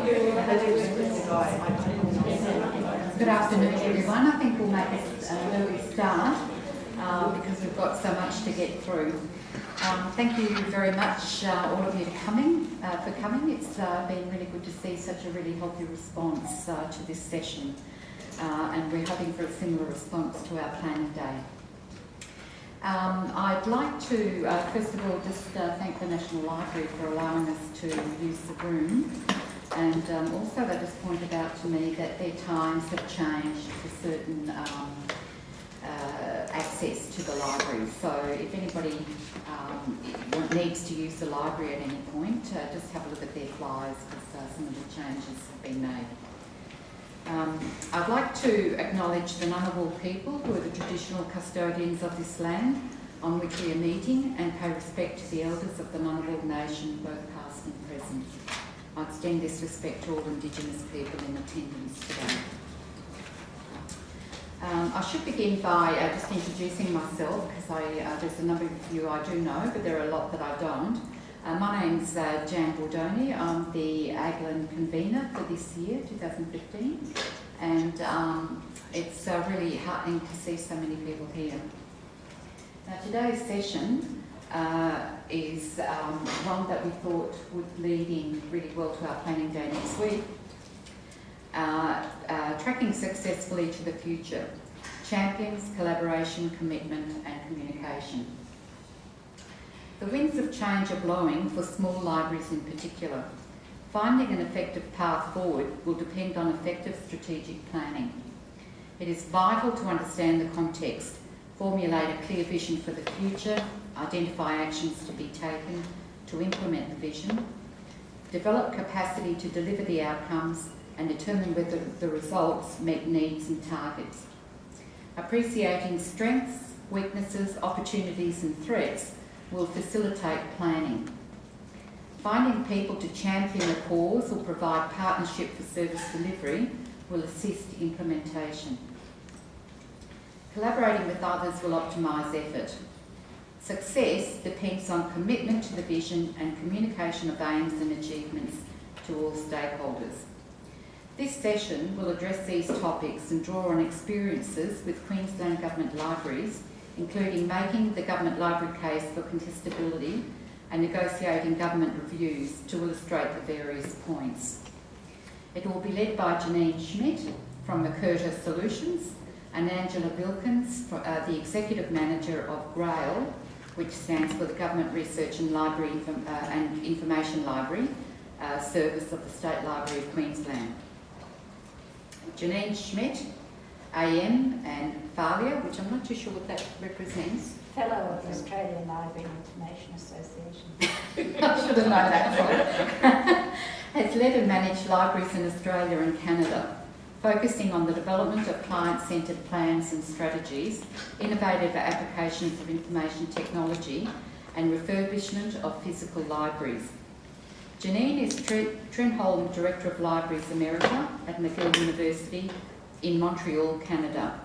Good afternoon, everyone. I think we'll make an early start because we've got so much to get through. Thank you very much, all of you, for coming. It's been really good to see such a really healthy response to this session, and we're hoping for a similar response to our planning day. I'd like to, first of all, just thank the National Library for allowing us to use the room. And also they just pointed out to me that their times have changed for certain access to the library. So if anybody needs to use the library at any point, just have a look at their flyers because some of the changes have been made. I'd like to acknowledge the Ngunnawal people who are the traditional custodians of this land on which we are meeting, and pay respect to the elders of the Ngunnawal Nation, both past and present. I extend this respect to all Indigenous people in attendance today. I should begin by just introducing myself, because there's a number of you I do know, but there are a lot that I don't. My name's Jan Bordoni. I'm the AGLAN convener for this year, 2015, and it's really heartening to see so many people here. Now, today's session is one that we thought would lead in really well to our planning day next week. Tracking successfully to the future. Champions, collaboration, commitment and communication. The winds of change are blowing for small libraries in particular. Finding an effective path forward will depend on effective strategic planning. It is vital to understand the context, formulate a clear vision for the future, identify actions to be taken to implement the vision, develop capacity to deliver the outcomes, and determine whether the results meet needs and targets. Appreciating strengths, weaknesses, opportunities and threats will facilitate planning. Finding people to champion a cause or provide partnership for service delivery will assist implementation. Collaborating with others will optimise effort. Success depends on commitment to the vision and communication of aims and achievements to all stakeholders. This session will address these topics and draw on experiences with Queensland Government libraries, including making the Government Library case for contestability and negotiating government reviews to illustrate the various points. It will be led by Janine Schmidt from Mukurta Solutions and Angela Vilkins, the Executive Manager of GRAIL, which stands for the Government Research and Library and Information Library Service of the State Library of Queensland. Janine Schmidt, AM and FALIA, which I'm not too sure what that represents. Fellow of the Australian Library and Information Association. I should have known that. Has led and managed libraries in Australia and Canada, focusing on the development of client-centred plans and strategies, innovative applications of information technology and refurbishment of physical libraries. Janine is Trenholm Director of Libraries America at McGill University in Montreal, Canada.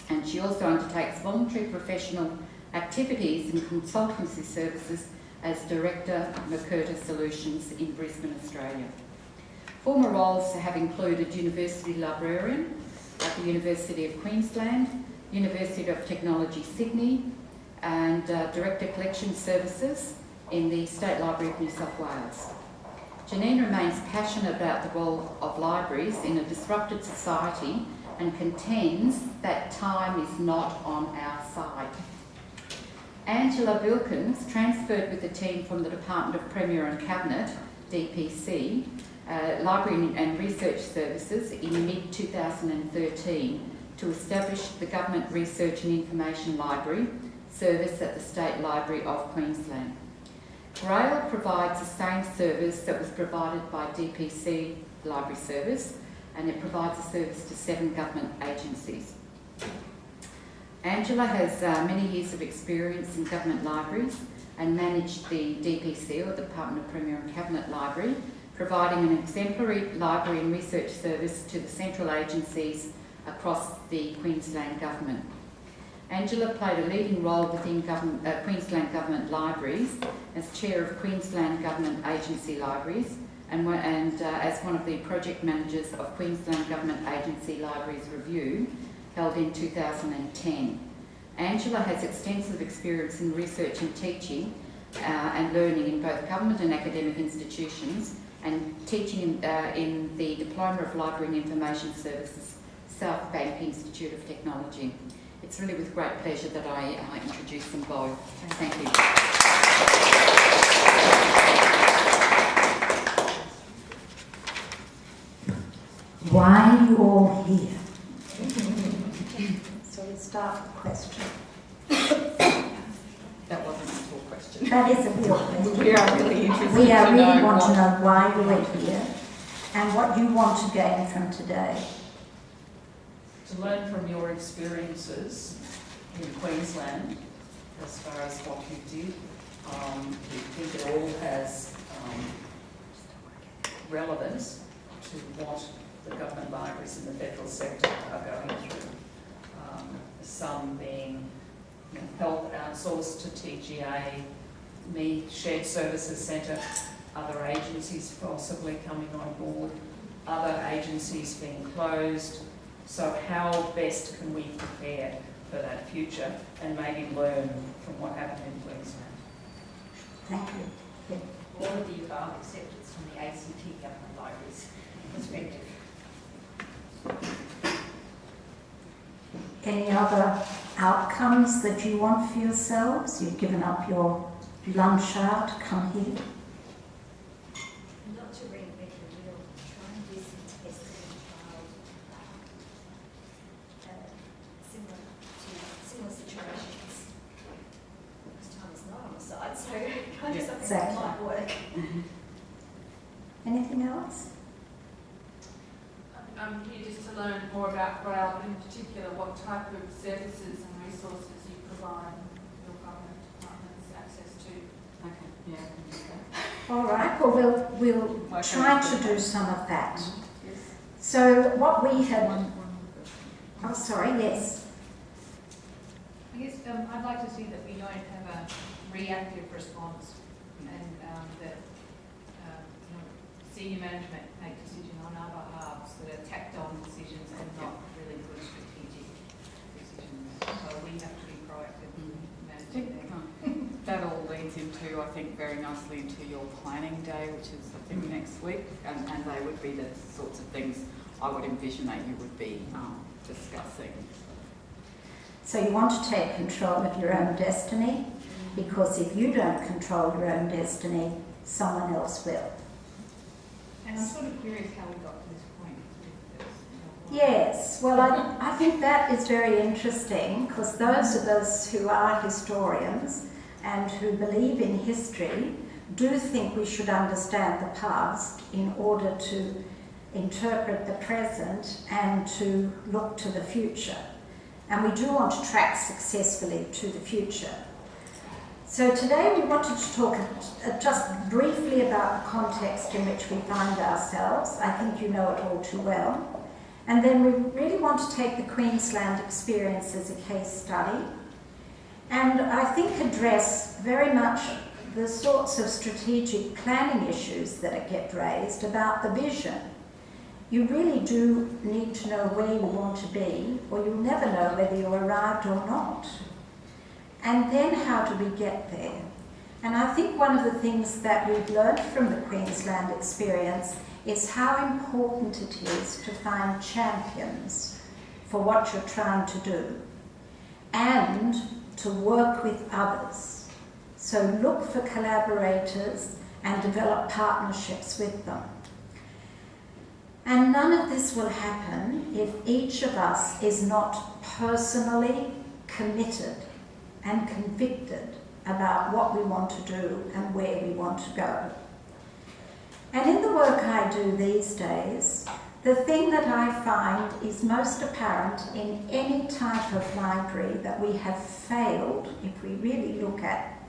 And she also undertakes voluntary professional activities and consultancy services as Director of Mukurta Solutions in Brisbane, Australia. Former roles have included University Librarian at the University of Queensland, University of Technology Sydney, and Director Collection Services in the State Library of New South Wales. Janine remains passionate about the role of libraries in a disrupted society and contends that time is not on our side. Angela Vilkins transferred with the team from the Department of Premier and Cabinet, DPC, Library and Research Services in mid-2013 to establish the Government Research and Information Library service at the State Library of Queensland. GRAIL provides the same service that was provided by DPC Library Service, and it provides a service to 7 government agencies. Angela has many years of experience in government libraries and managed the DPC, or the Department of Premier and Cabinet Library, providing an exemplary library and research service to the central agencies across the Queensland Government. Angela played a leading role within Queensland Government Libraries as Chair of Queensland Government Agency Libraries and as one of the project managers of Queensland Government Agency Libraries Review, held in 2010. Angela has extensive experience in research and teaching and learning in both government and academic institutions, and teaching in the Diploma of Library and Information Services, South Bank Institute of Technology. It's really with great pleasure that I introduce them both. Thank you. Why are you all here? So we start with a question. That wasn't a full question. That is a real question. We are really interested We are to really know want to what- know why you are here and what you want to gain from today. To learn from your experiences in Queensland as far as what you did. We think it all has relevance to what the government libraries in the federal sector are going through. Some being health outsourced to TGA, me shared services centre, other agencies possibly coming on board, other agencies being closed. So how best can we prepare for that future and maybe learn from what happened in Queensland? Thank you. All of the above, except it's from the ACT government libraries perspective. Any other outcomes that you want for yourselves? You've given up your lunch hour to come here. Not to reinvent the wheel, try and do some testing trials, similar situations. This time it's not on the side, so kind of something that Exactly. might work. Anything else? I'm here just to learn more about GRAIL, but in particular what type of services and resources you provide your government departments access to. Okay, yeah, I can do that. All right, well, we'll Okay. try to do some of that. Yes. So what we had, One oh sorry, yes. I guess I'd like to see that we don't have a reactive response and that senior management make decisions on our behalves that are tacked on decisions and not really good strategic decisions. So we have to be proactive in managing them. That all leads into, I think, very nicely into your planning day, which is, I think, next week, and they would be the sorts of things I would envision that you would be discussing. So you want to take control of your own destiny, because if you don't control your own destiny, someone else will. And I'm sort of curious how we got to this point. Yes, well, I think that is very interesting, because those of us who are historians and who believe in history do think we should understand the past in order to interpret the present and to look to the future. And we do want to track successfully to the future. So today we wanted to talk just briefly about the context in which we find ourselves. I think you know it all too well. And then we really want to take the Queensland experience as a case study, and I think address very much the sorts of strategic planning issues that get raised about the vision. You really do need to know where you want to be, or you'll never know whether you arrived or not. And then how do we get there? And I think one of the things that we've learned from the Queensland experience is how important it is to find champions for what you're trying to do and to work with others. So look for collaborators and develop partnerships with them. And none of this will happen if each of us is not personally committed and convicted about what we want to do and where we want to go. And in the work I do these days, the thing that I find is most apparent in any type of library that we have failed, if we really look at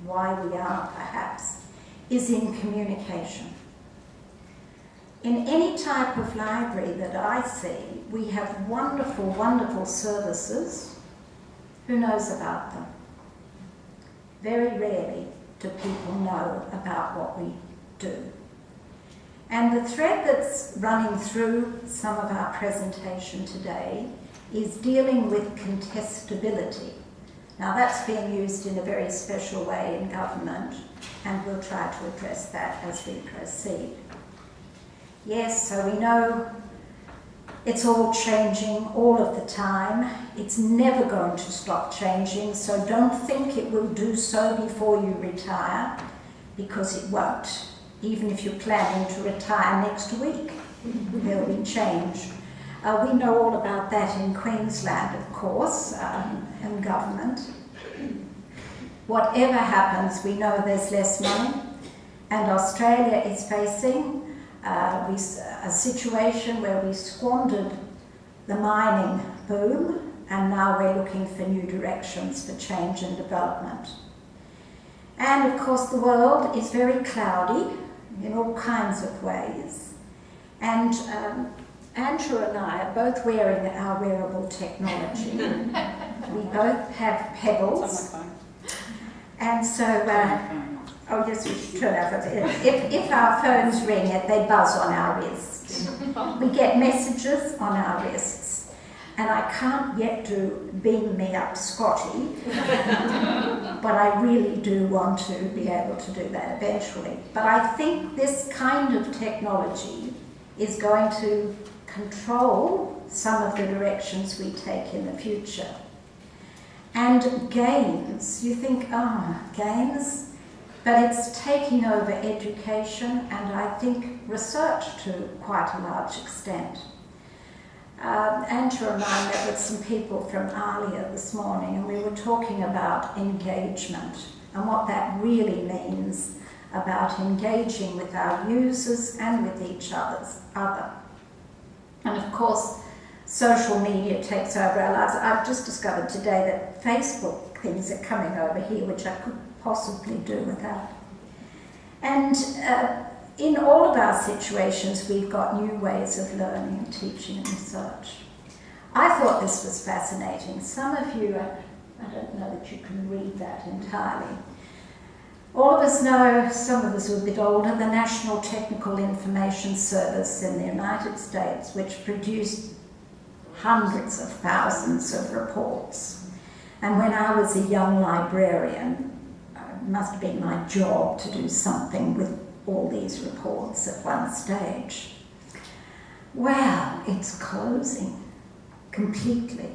why we are perhaps, is in communication. In any type of library that I see, we have wonderful, wonderful services. Who knows about them? Very rarely do people know about what we do. And the thread that's running through some of our presentation today is dealing with contestability. Now that's being used in a very special way in government, and we'll try to address that as we proceed. Yes, so we know it's all changing all of the time. It's never going to stop changing, so don't think it will do so before you retire, because it won't. Even if you're planning to retire next week, there'll be change. We know all about that in Queensland, of course, and government. Whatever happens, we know there's less money, and Australia is facing a situation where we squandered the mining boom, and now we're looking for new directions for change and development. And of course the world is very cloudy in all kinds of ways. And Andrew and I are both wearing our wearable technology. We both have pebbles. It's on my phone. And so, oh yes, we should turn over. If our phones ring, they buzz on our wrists. We get messages on our wrists. And I can't yet do beam me up Scotty, but I really do want to be able to do that eventually. But I think this kind of technology is going to control some of the directions we take in the future. And games, you think, games, but it's taking over education and I think research to quite a large extent. Andrew and I met with some people from ALIA this morning, and we were talking about engagement and what that really means about engaging with our users and with each other. And of course, social media takes over our lives. I've just discovered today that Facebook things are coming over here, which I couldn't possibly do without. And in all of our situations, we've got new ways of learning and teaching and research. I thought this was fascinating. Some of you, I don't know that you can read that entirely. All of us know, some of us are a bit older, the National Technical Information Service in the United States, which produced hundreds of thousands of reports. And when I was a young librarian, it must have been my job to do something with all these reports at one stage. Well, it's closing completely.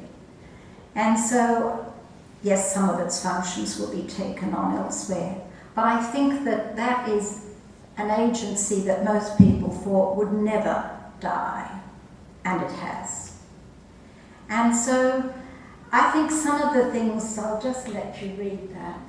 And so, yes, some of its functions will be taken on elsewhere, but I think that that is an agency that most people thought would never die, and it has. And so, I think some of the things, I'll just let you read that.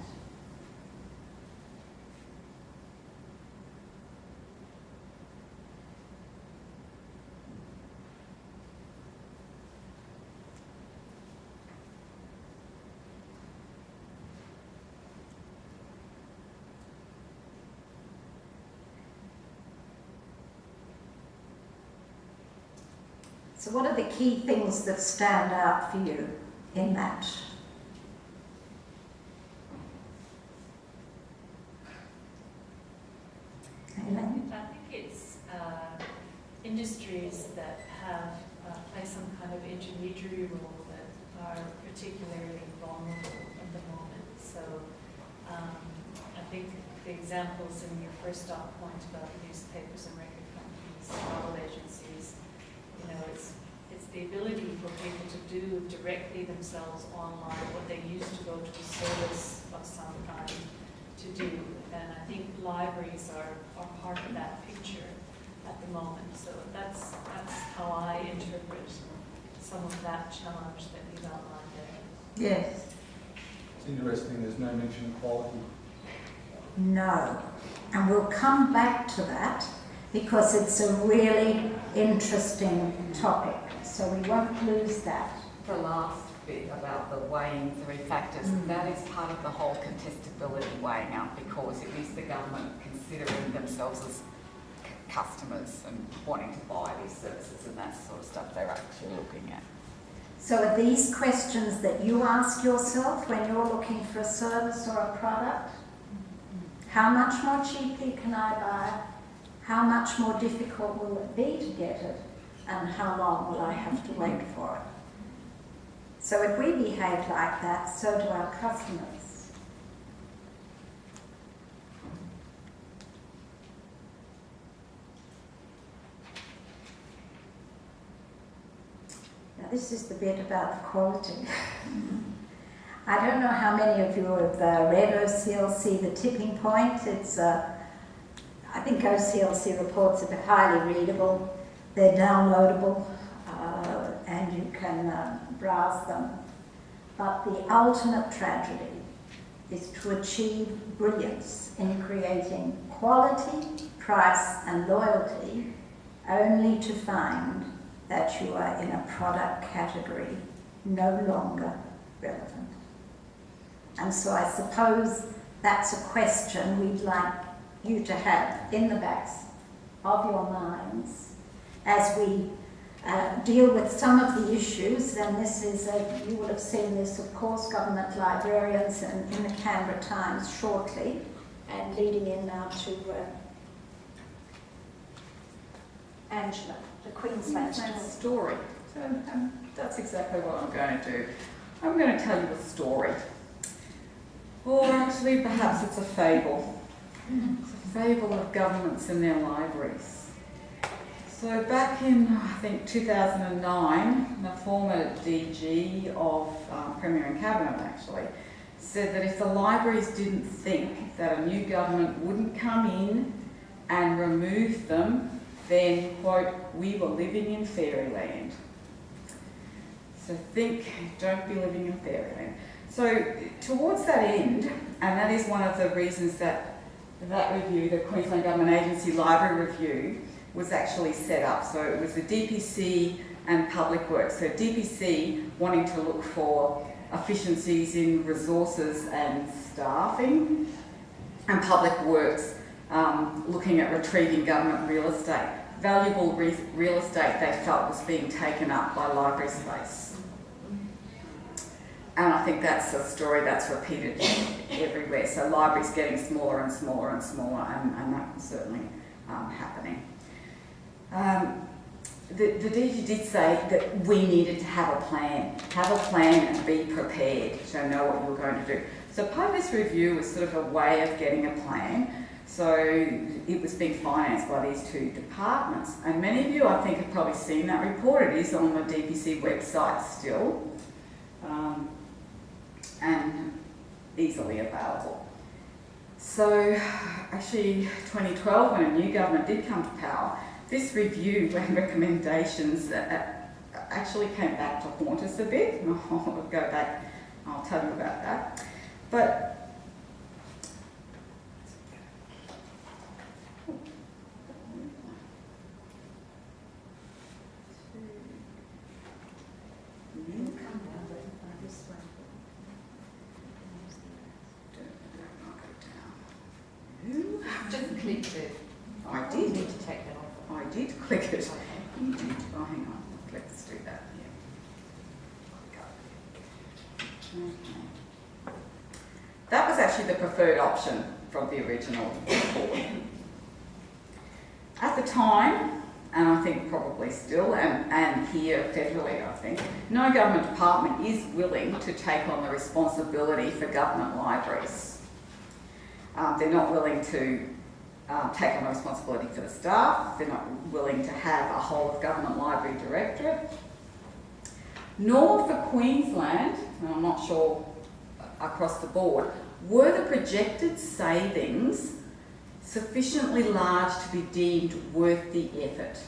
So what are the key things that stand out for you in that? Elaine? I think it's industries that have play some kind of intermediary role that are particularly vulnerable at the moment. So I think the examples in your first stop point about newspapers and record companies, travel agencies, you know, it's the ability for people to do directly themselves online what they used to go to a service of some kind to do. And I think libraries are part of that picture at the moment. So that's how I interpret some of that challenge that you've outlined there. Yes. It's interesting, there's no mention of quality. No. And we'll come back to that because it's a really interesting topic. So we won't lose that. The last bit about the weighing three factors, that is part of the whole contestability weighing out, because it is the government considering themselves as customers and wanting to buy these services and that sort of stuff they're actually looking at. So are these questions that you ask yourself when you're looking for a service or a product? How much more cheaply can I buy how much more difficult will it be to get it, and how long will I have to wait for it? So if we behave like that, so do our customers. Now this is the bit about the quality. I don't know how many of you have read OCLC, The Tipping Point. It's, I think OCLC reports are highly readable. They're downloadable, and you can browse them. But the ultimate tragedy is to achieve brilliance in creating quality, price and loyalty, only to find that you are in a product category no longer relevant. And so I suppose that's a question we'd like you to have in the backs of your minds as we deal with some of the issues. And this is, you will have seen this, of course, government librarians and in the Canberra Times shortly, and leading in now to Angela, the Queensland story. So that's exactly what I'm going to do. I'm going to tell you a story. Or actually, perhaps it's a fable. It's a fable of governments and their libraries. So back in, I think, 2009, the former DG of Premier and Cabinet actually said that if the libraries didn't think that a new government wouldn't come in and remove them, then, quote, we were living in fairyland. So don't be living in fairyland. So towards that end, and that is one of the reasons that review, the Queensland Government Agency Library Review, was actually set up. So it was the DPC and Public Works. So DPC wanting to look for efficiencies in resources and staffing, and Public Works looking at retrieving government real estate. Valuable real estate they felt was being taken up by library space. And I think that's a story that's repeated everywhere. So libraries getting smaller and smaller and smaller, and that was certainly happening. The DG did say that we needed to have a plan and be prepared to know what you were going to do. So part of this review was sort of a way of getting a plan. So it was being financed by these two departments. And many of you, I think, have probably seen that report. It is on the DPC website still, and easily available. So actually 2012, when a new government did come to power, this review and recommendations actually came back to haunt us a bit. I'll go back, I'll tell you about that. But Just clicked it. I You did. need to take that off. I did click it. You did. Oh, hang on. Let's do that. Yeah. Okay. That was actually the preferred option from the original report. At the time, and I think probably still, and here federally, I think, no government department is willing to take on the responsibility for government libraries. They're not willing to take on the responsibility for the staff. They're not willing to have a whole of government library directorate. Nor for Queensland, and I'm not sure across the board, were the projected savings sufficiently large to be deemed worth the effort.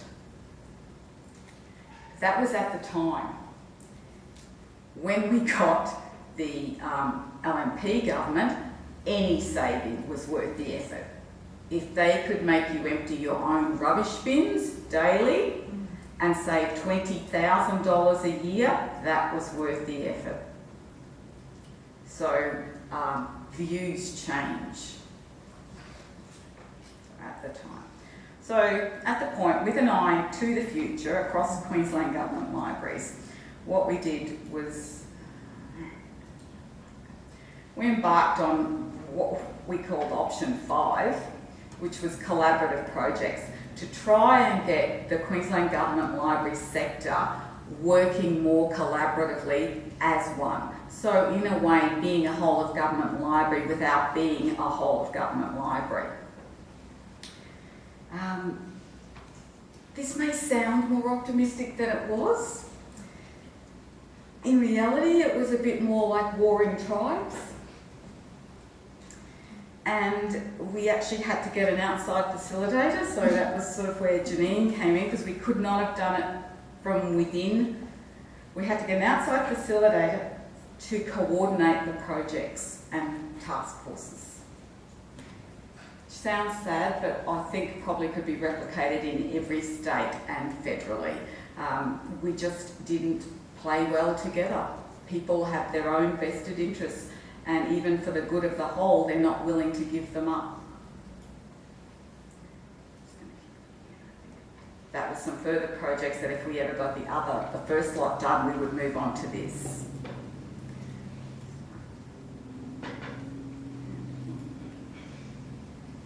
That was at the time. When we got the LNP government, any saving was worth the effort. If they could make you empty your own rubbish bins daily and save $20,000 a year, that was worth the effort. So views change at the time. So at the point, with an eye to the future across Queensland government libraries, what we did was we embarked on what we called option 5, which was collaborative projects, to try and get the Queensland Government library sector working more collaboratively as one. So in a way, being a whole of government library without being a whole of government library. This may sound more optimistic than it was. In reality, it was a bit more like warring tribes. And we actually had to get an outside facilitator, so that was sort of where Janine came in, because we could not have done it from within. We had to get an outside facilitator to coordinate the projects and task forces. Sounds sad, but I think probably could be replicated in every state and federally. We just didn't play well together. People have their own vested interests, and even for the good of the whole, they're not willing to give them up. That was some further projects that if we ever got the first lot done, we would move on to this.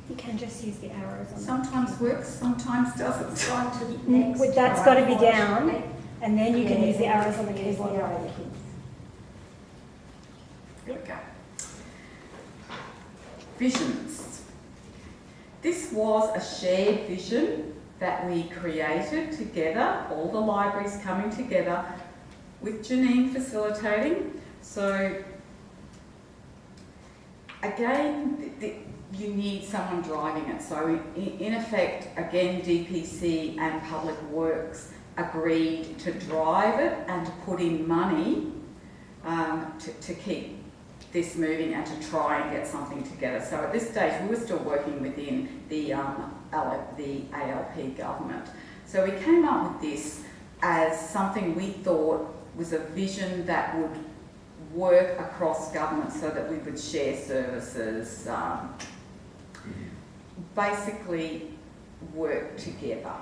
You can just use the arrows on Sometimes works, sometimes doesn't. On to the next. That's got to be down, and then you can use the arrows on the Use keyboard. the arrow keys. There we go. Visions. This was a shared vision that we created together, all the libraries coming together with Janine facilitating. So again, you need someone driving it. So in effect, again, DPC and Public Works agreed to drive it and to put in money to keep this moving and to try and get something together. So at this stage, we were still working within the ALP government. So we came up with this as something we thought was a vision that would work across government so that we would share services, basically work together.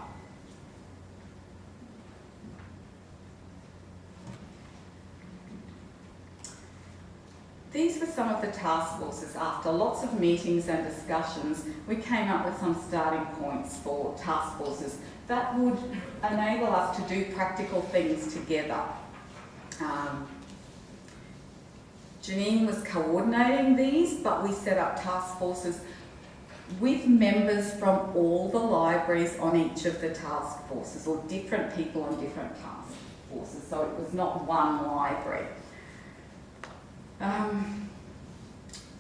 These were some of the task forces. After lots of meetings and discussions, we came up with some starting points for task forces that would enable us to do practical things together. Janine was coordinating these, but we set up task forces with members from all the libraries on each of the task forces, or different people on different task forces, so it was not one library.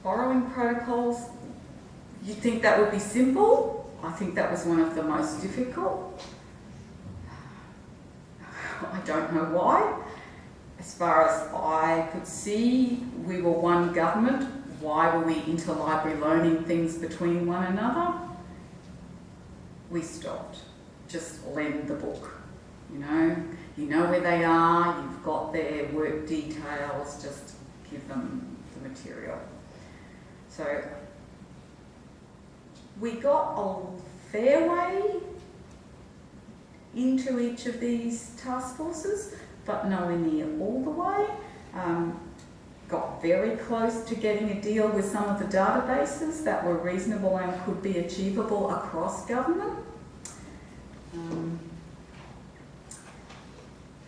Borrowing protocols, you'd think that would be simple. I think that was one of the most difficult. I don't know why. As far as I could see, we were one government. Why were we interlibrary loaning things between one another? We stopped. Just lend the book. You know where they are, you've got their work details, just give them the material. So we got a fair way into each of these task forces, but nowhere near all the way. Got very close to getting a deal with some of the databases that were reasonable and could be achievable across government.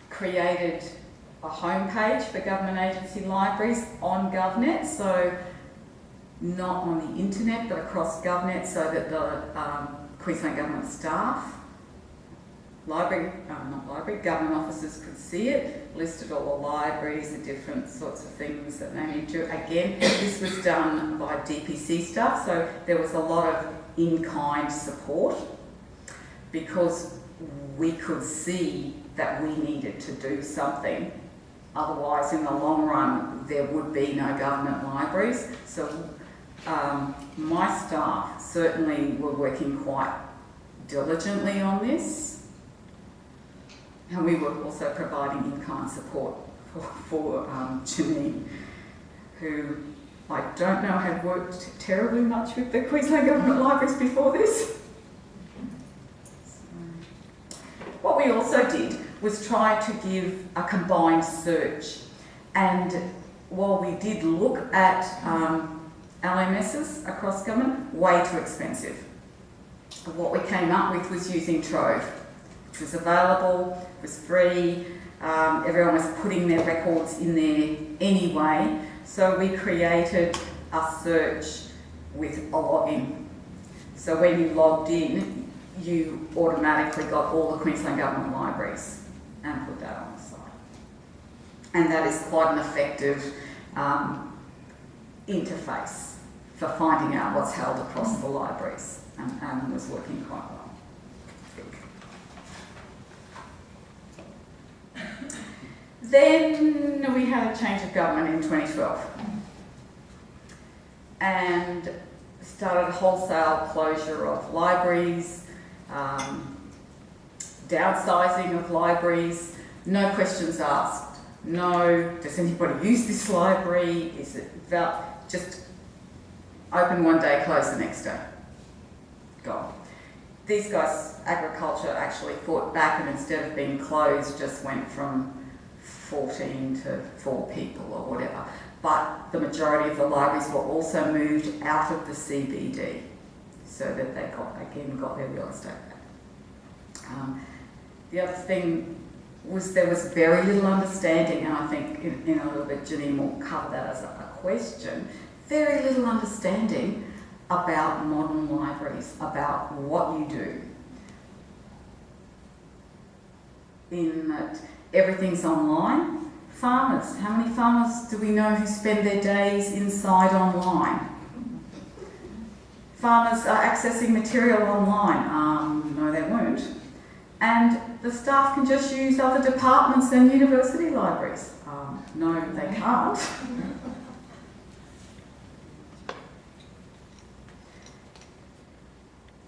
Created a homepage for government agency libraries on GovNet, so not on the internet but across GovNet, so that the Queensland Government staff, government officers could see it, listed all the libraries, the different sorts of things that they need to. Again, this was done by DPC staff, so there was a lot of in-kind support because we could see that we needed to do something. Otherwise, in the long run, there would be no government libraries. So my staff certainly were working quite diligently on this. And we were also providing in-kind support for Janine, who I don't know had worked terribly much with the Queensland Government libraries before this. So, what we also did was try to give a combined search. And while we did look at LMSs across government, way too expensive. what we came up with was using Trove, which was available, was free, everyone was putting their records in there anyway, so we created a search with a login. So when you logged in, you automatically got all the Queensland Government libraries and put that on the site. And that is quite an effective interface for finding out what's held across the libraries, and was working quite well, I think. Then we had a change of government in 2012 and started wholesale closure of libraries, downsizing of libraries, no questions asked, no, does anybody use this library, is it just open one day, close the next day, gone. These guys, agriculture, actually fought back, and instead of being closed, just went from 14 to 4 people or whatever. But the majority of the libraries were also moved out of the CBD, so that they got their real estate back. The other thing was there was very little understanding, and I think in a little bit Janine will cover that as a question, very little understanding about modern libraries, about what you do. In that everything's online. Farmers, how many farmers do we know who spend their days inside online? Farmers are accessing material online. No, they weren't. And the staff can just use other departments than university libraries. No, they can't.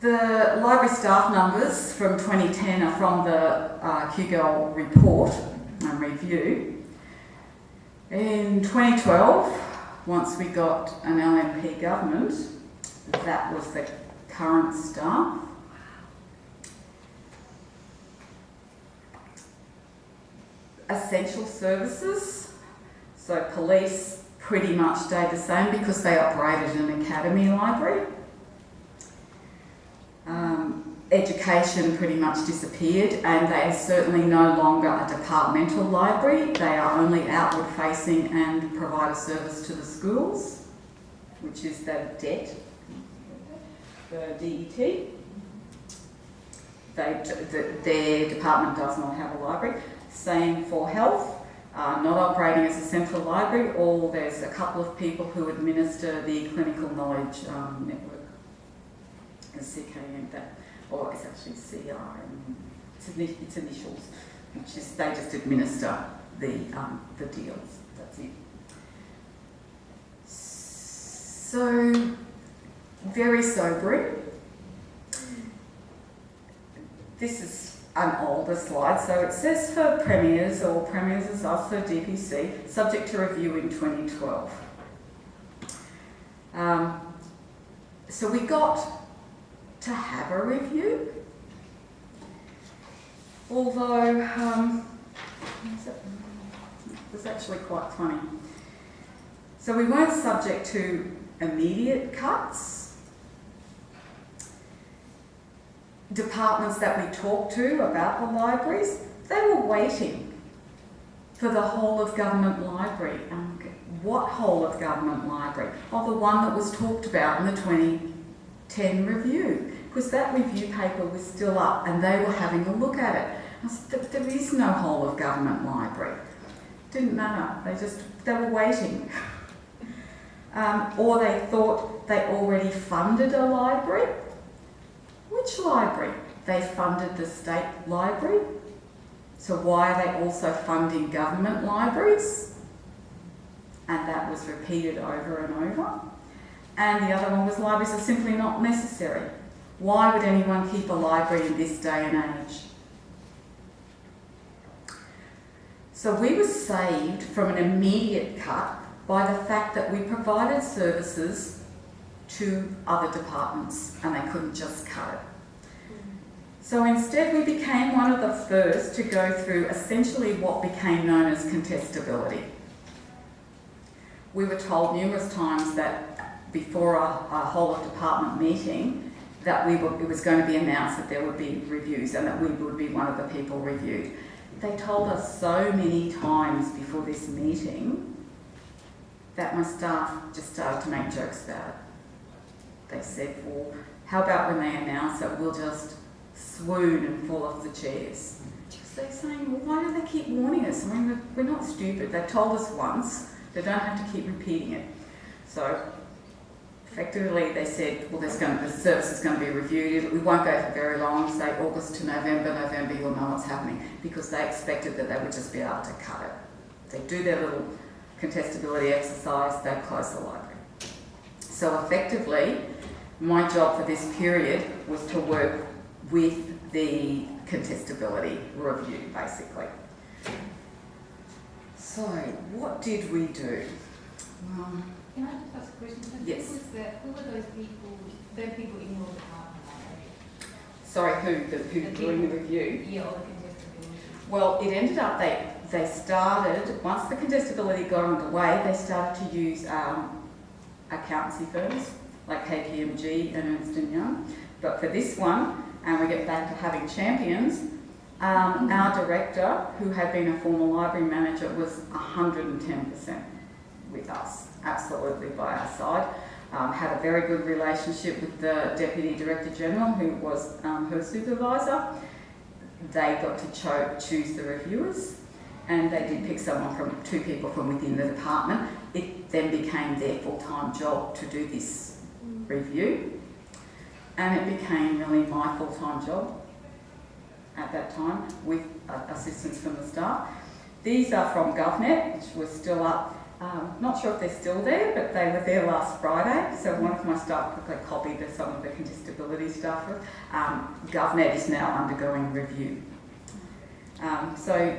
The library staff numbers from 2010 are from the QLD report and review. In 2012, once we got an LNP government, that was the current staff. Essential services, so police pretty much stayed the same because they operated an academy library. Education pretty much disappeared, and they are certainly no longer a departmental library. They are only outward facing and provide a service to the schools, which is the DET, the DET. Their department does not have a library. Same for health, not operating as a central library, or there's a couple of people who administer the clinical knowledge network, the CKN, or it's actually CRM, its initials, which is they just administer the deals. That's it. So very sobering. This is an older slide, so it says for premiers, or premiers as us, so DPC, subject to review in 2012. So we got to have a review, although it was actually quite funny. So we weren't subject to immediate cuts. Departments that we talked to about the libraries, they were waiting for the whole of government library. What whole of government library? Oh, the one that was talked about in the 2010 review, because that review paper was still up and they were having a look at it. I said, there is no whole of government library. Didn't matter, they were waiting. Or they thought they already funded a library. Which library? They funded the state library. So why are they also funding government libraries? And that was repeated over and over. And the other one was libraries are simply not necessary. Why would anyone keep a library in this day and age? So we were saved from an immediate cut by the fact that we provided services to other departments and they couldn't just cut it. So instead we became one of the first to go through essentially what became known as contestability. We were told numerous times that before a whole of department meeting that it was going to be announced that there would be reviews and that we would be one of the people reviewed. They told us so many times before this meeting that my staff just started to make jokes about it. They said, well, how about when they announce it, we'll just swoon and fall off the chairs. So they're saying, well, why do they keep warning us? I mean, we're not stupid. They've told us once. They don't have to keep repeating it. So effectively they said, well, the service is going to be reviewed. We won't go for very long, say August to November, you'll know what's happening, because they expected that they would just be able to cut it. They do their little contestability exercise, they close the library. So effectively, my job for this period was to work with the contestability review, basically. So, what did we do? Can I just ask a question? Yes. Who were those people? They're people in your department, are Sorry, who doing the review? they? Yeah, or the contestability. Well, it ended up they started, once the contestability got underway, they started to use accountancy firms like KPMG and Ernst & Young. But for this one, and we get back to having champions, our director, who had been a former library manager, was 110% with us, absolutely by our side. Had a very good relationship with the Deputy Director General, who was her supervisor. They got to choose the reviewers, and they did pick two people from within the department. It then became their full-time job to do this review, and it became really my full-time job at that time, with assistance from the staff. These are from GovNet, which was still up. Not sure if they're still there, but they were there last Friday, so one of my staff quickly copied some of the contestability stuff. GovNet is now undergoing review. So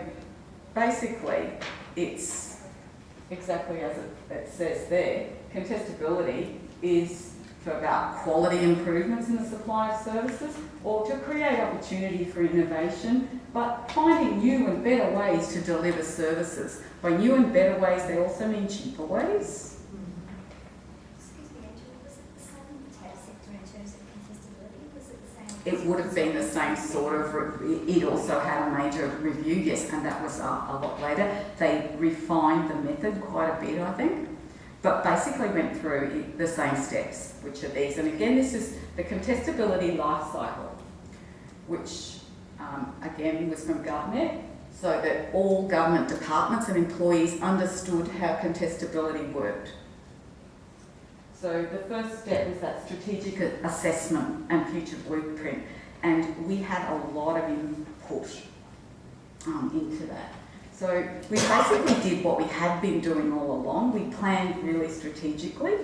basically, it's exactly as it says there. Contestability is for about quality improvements in the supply of services, or to create opportunity for innovation, but finding new and better ways to deliver services. By new and better ways, they also mean cheaper ways. Excuse me, Angela, was it the same tax sector in terms of contestability? Was it the same? It would have been the same sort of, it also had a major review, yes, and that was a lot later. They refined the method quite a bit, I think, but basically went through the same steps, which are these. And again, this is the contestability life cycle, which again was from GovNet, so that all government departments and employees understood how contestability worked. So the first step was that strategic assessment and future blueprint, and we had a lot of input into that. So we basically did what we had been doing all along. We planned really strategically.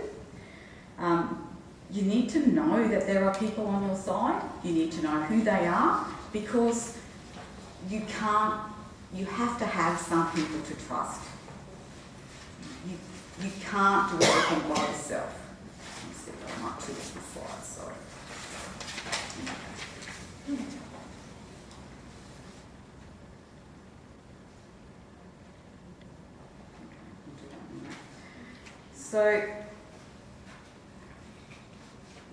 You need to know that there are people on your side. You need to know who they are, because you have to have some people to trust. You can't do everything by yourself. Let's see if I might twist the slide, sorry. So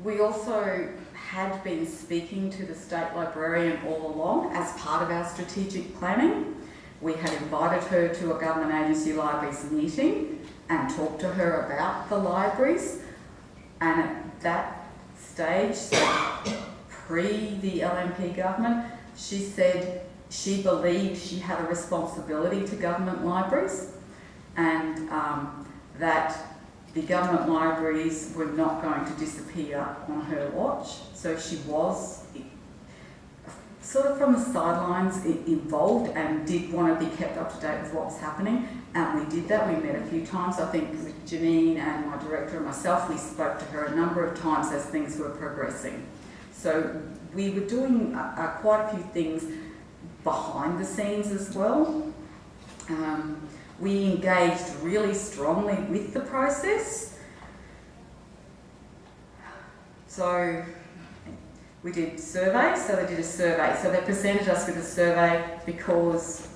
we also had been speaking to the state librarian all along as part of our strategic planning. We had invited her to a government agency libraries meeting and talked to her about the libraries, and at that stage, so pre the LNP government, she said she believed she had a responsibility to government libraries, and that the government libraries were not going to disappear on her watch. So she was sort of from the sidelines involved and did want to be kept up to date with what was happening. And we did that. We met a few times. I think with Janine and my director and myself, we spoke to her a number of times as things were progressing. So we were doing quite a few things behind the scenes as well. We engaged really strongly with the process. So we did surveys, so they did a survey. So they presented us with a survey because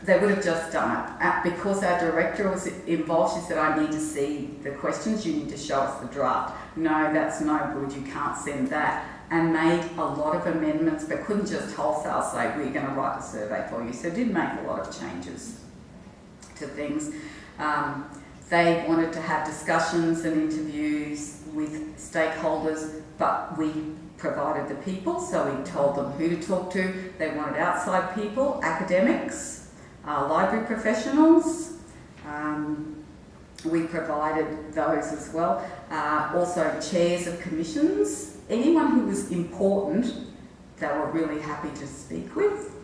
they would have just done it. Because our director was involved, she said, I need to see the questions, you need to show us the draft. No, that's no good, you can't send that. and made a lot of amendments, but couldn't just wholesale say, we're going to write the survey for you. So did make a lot of changes to things. They wanted to have discussions and interviews with stakeholders, but we provided the people, so we told them who to talk to. They wanted outside people, academics, library professionals. We provided those as well. Also chairs of commissions. Anyone who was important, they were really happy to speak with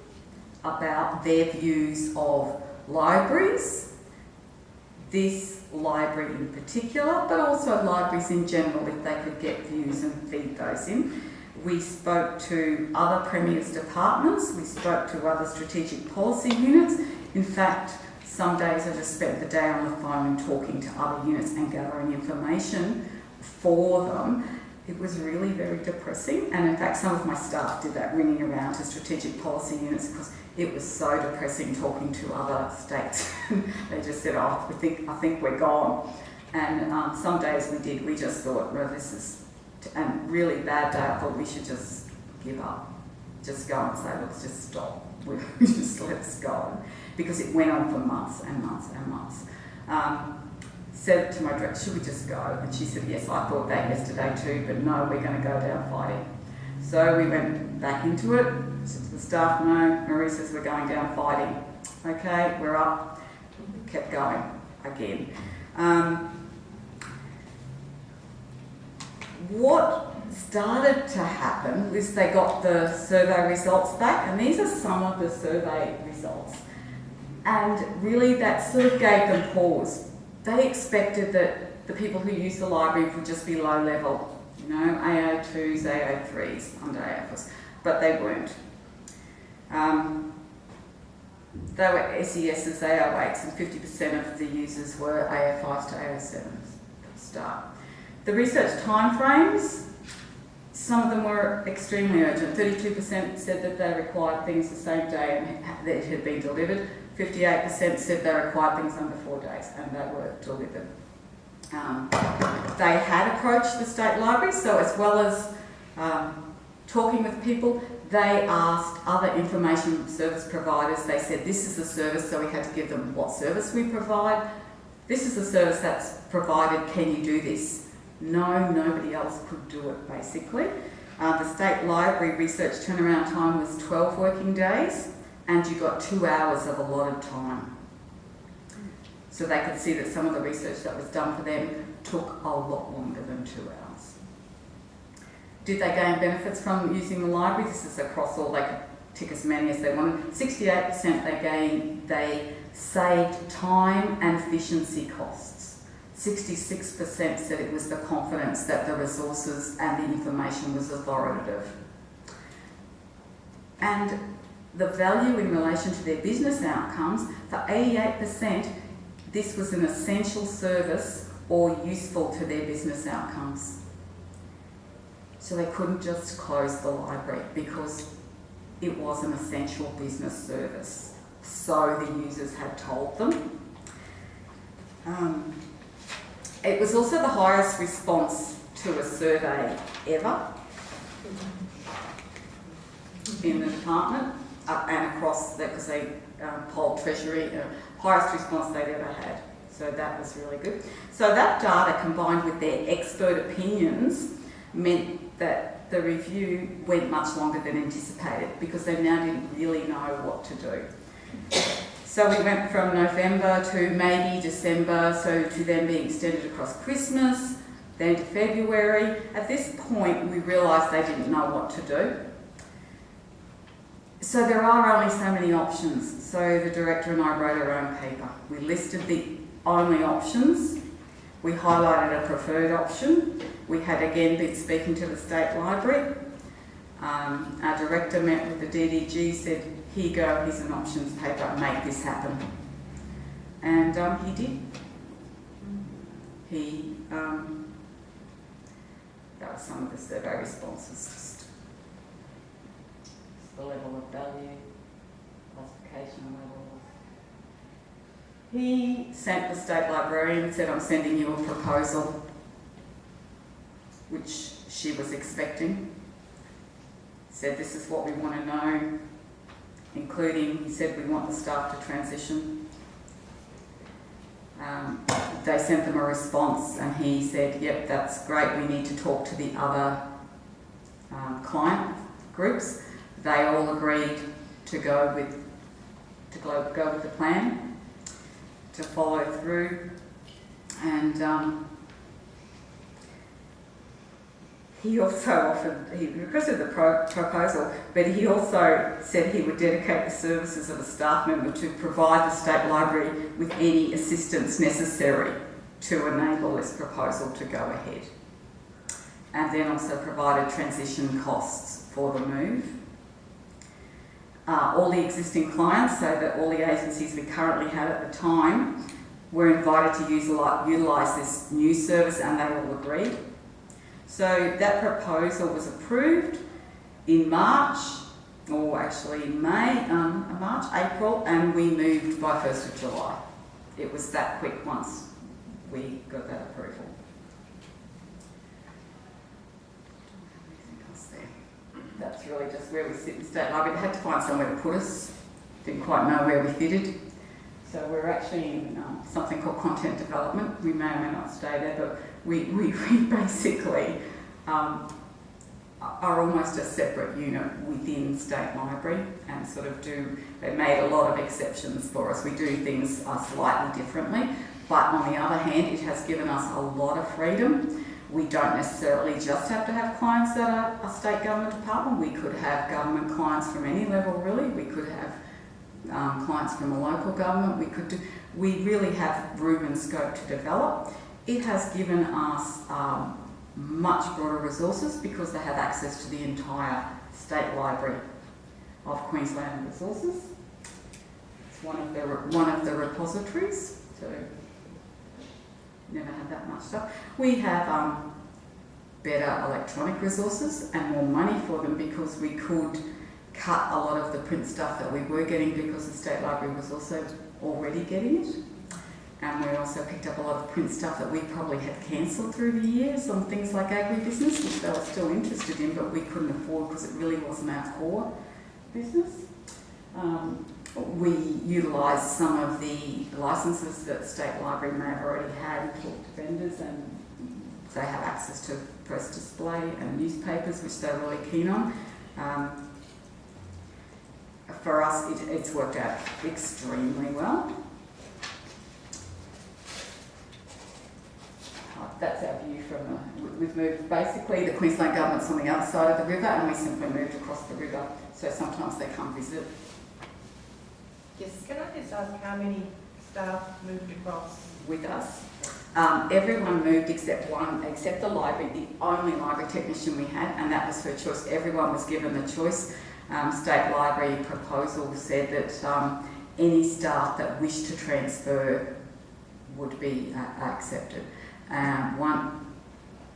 about their views of libraries, this library in particular, but also libraries in general, if they could get views and feed those in. We spoke to other Premier's departments, we spoke to other strategic policy units. In fact, some days I just spent the day on the phone talking to other units and gathering information for them. It was really very depressing, and in fact some of my staff did that, ringing around to strategic policy units, because it was so depressing talking to other states. They just said, oh, I think we're gone. And some days we just thought, well, this is a really bad day. I thought we should just give up, just go and say, let's just stop. Just let's go. Because it went on for months and months and months. Said to my director, should we just go? And she said, yes, I thought that yesterday too, but no, we're going to go down fighting. So we went back into it, said to the staff, no, Marie says we're going down fighting. Okay, we're up. Kept going again. What started to happen was they got the survey results back, and these are some of the survey results. And really that sort of gave them pause. They expected that the people who use the library would just be low level, you know, AO2s, AO3s, under AFs, but they weren't. They were SESs, AO8s, and 50% of the users were AO5s to AO7s at the start. The research timeframes, some of them were extremely urgent. 32% said that they required things the same day and that it had been delivered. 58% said they required things under 4 days, and they were delivered. They had approached the state library, so as well as talking with people, they asked other information service providers. They said, this is the service, so we had to give them what service we provide. This is the service that's provided, can you do this? No, nobody else could do it, basically. The state library research turnaround time was 12 working days, and you got 2 hours of allotted time. So they could see that some of the research that was done for them took a lot longer than 2 hours. Did they gain benefits from using the library? This is across all, they could tick as many as they wanted. 68% they saved time and efficiency costs. 66% said it was the confidence that the resources and the information was authoritative. And the value in relation to their business outcomes, for 88%, this was an essential service or useful to their business outcomes. So they couldn't just close the library because it was an essential business service. So the users had told them. It was also the highest response to a survey ever in the department and across that, because they polled Treasury, highest response they'd ever had. So that was really good. So that data combined with their expert opinions meant that the review went much longer than anticipated, because they now didn't really know what to do. So we went from November to maybe December, so to then being extended across Christmas, then to February. At this point, we realised they didn't know what to do. So there are only so many options. So the director and I wrote our own paper. We listed the only options. We highlighted a preferred option. We had again been speaking to the state library. Our director met with the DDG, said, here you go, here's an options paper, make this happen. And he did. That was some of the survey responses. Just the level of value, classification levels. He sent the state librarian and said, I'm sending you a proposal, which she was expecting. said this is what we want to know, including, he said we want the staff to transition. They sent them a response and he said, yep, that's great, we need to talk to the other client groups. They all agreed to go with the plan, to follow through, and he also he requested the proposal, but he also said he would dedicate the services of a staff member to provide the State Library with any assistance necessary to enable this proposal to go ahead. And then also provided transition costs for the move. All the existing clients, so that all the agencies we currently had at the time, were invited to utilise this new service, and they all agreed. So that proposal was approved in March, or actually in March, April, and we moved by 1st of July. It was that quick once we got that approval. That's really just where we sit in State Library. They had to find somewhere to put us. Didn't quite know where we fitted. So we're actually in something called content development. We may or may not stay there, but we basically are almost a separate unit within State Library, and sort of they made a lot of exceptions for us. We do things slightly differently, but on the other hand, it has given us a lot of freedom. We don't necessarily just have to have clients that are a state government department. We could have government clients from any level, really. We could have clients from a local government. We really have room and scope to develop. It has given us much broader resources because they have access to the entire State Library of Queensland resources. It's one of the repositories, so never had that much stuff. We have better electronic resources and more money for them because we could cut a lot of the print stuff that we were getting because the State Library was also already getting it. And we also picked up a lot of print stuff that we probably had cancelled through the years on things like agribusiness, which they were still interested in, but we couldn't afford because it really wasn't our core business. We utilised some of the licences that State Library may have already had and talked to vendors, and they have access to press display and newspapers, which they're really keen on. For us, it's worked out extremely well. That's our view we've moved, basically the Queensland government's on the other side of the river and we simply moved across the river, so sometimes they come visit. Yes? Can I just ask how many staff moved across? With us. Everyone moved except the library, the only library technician we had, and that was her choice. Everyone was given the choice. State Library proposal said that any staff that wished to transfer would be accepted.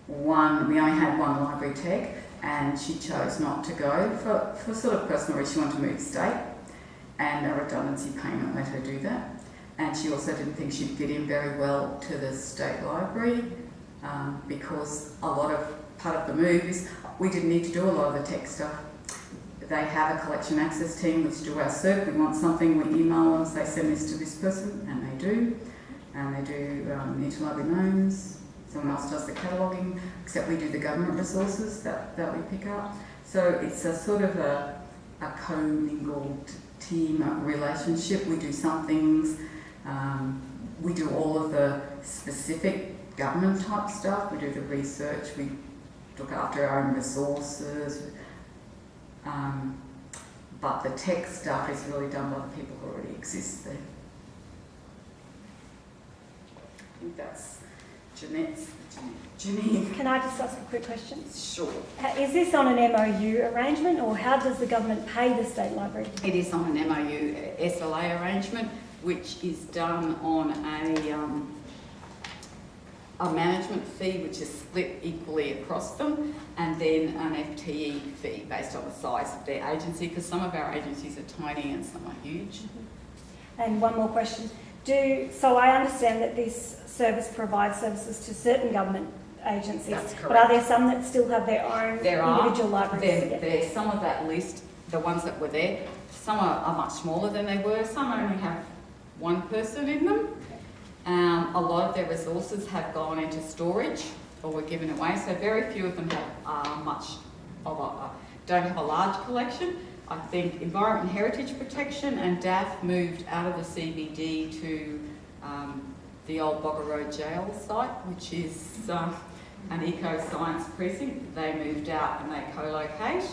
We only had one library tech, and she chose not to go for sort of personal reasons. She wanted to move state, and a redundancy payment let her do that. And she also didn't think she'd fit in very well to the State Library because part of the move is we didn't need to do a lot of the tech stuff. They have a collection access team which do our search. We want something, we email them, say send this to this person, and they do. And they do interlibrary loans. Someone else does the cataloguing, except we do the government resources that we pick up. So it's a sort of a commingled team relationship. We do some things. We do all of the specific government type stuff. We do the research. We look after our own resources. But the tech stuff is really done by the people who already exist there. I think that's Janine. Can I just ask a quick question? Sure. Is this on an MOU arrangement, or how does the government pay the State Library? It is on an MOU SLA arrangement, which is done on a management fee, which is split equally across them, and then an FTE fee based on the size of their agency, because some of our agencies are tiny and some are huge. And one more question. So I understand that this service provides services to certain government agencies. That's But are correct. there some that still have their own There are. individual libraries? There's some of that list, the ones that were there, some are much smaller than they were, some only have one person in them. A lot of their resources have gone into storage or were given away, so very few of them don't have a large collection. I think Environment and Heritage Protection and DAF moved out of the CBD to the old Bogger Road Jail site, which is an eco-science precinct. They moved out and they co-locate.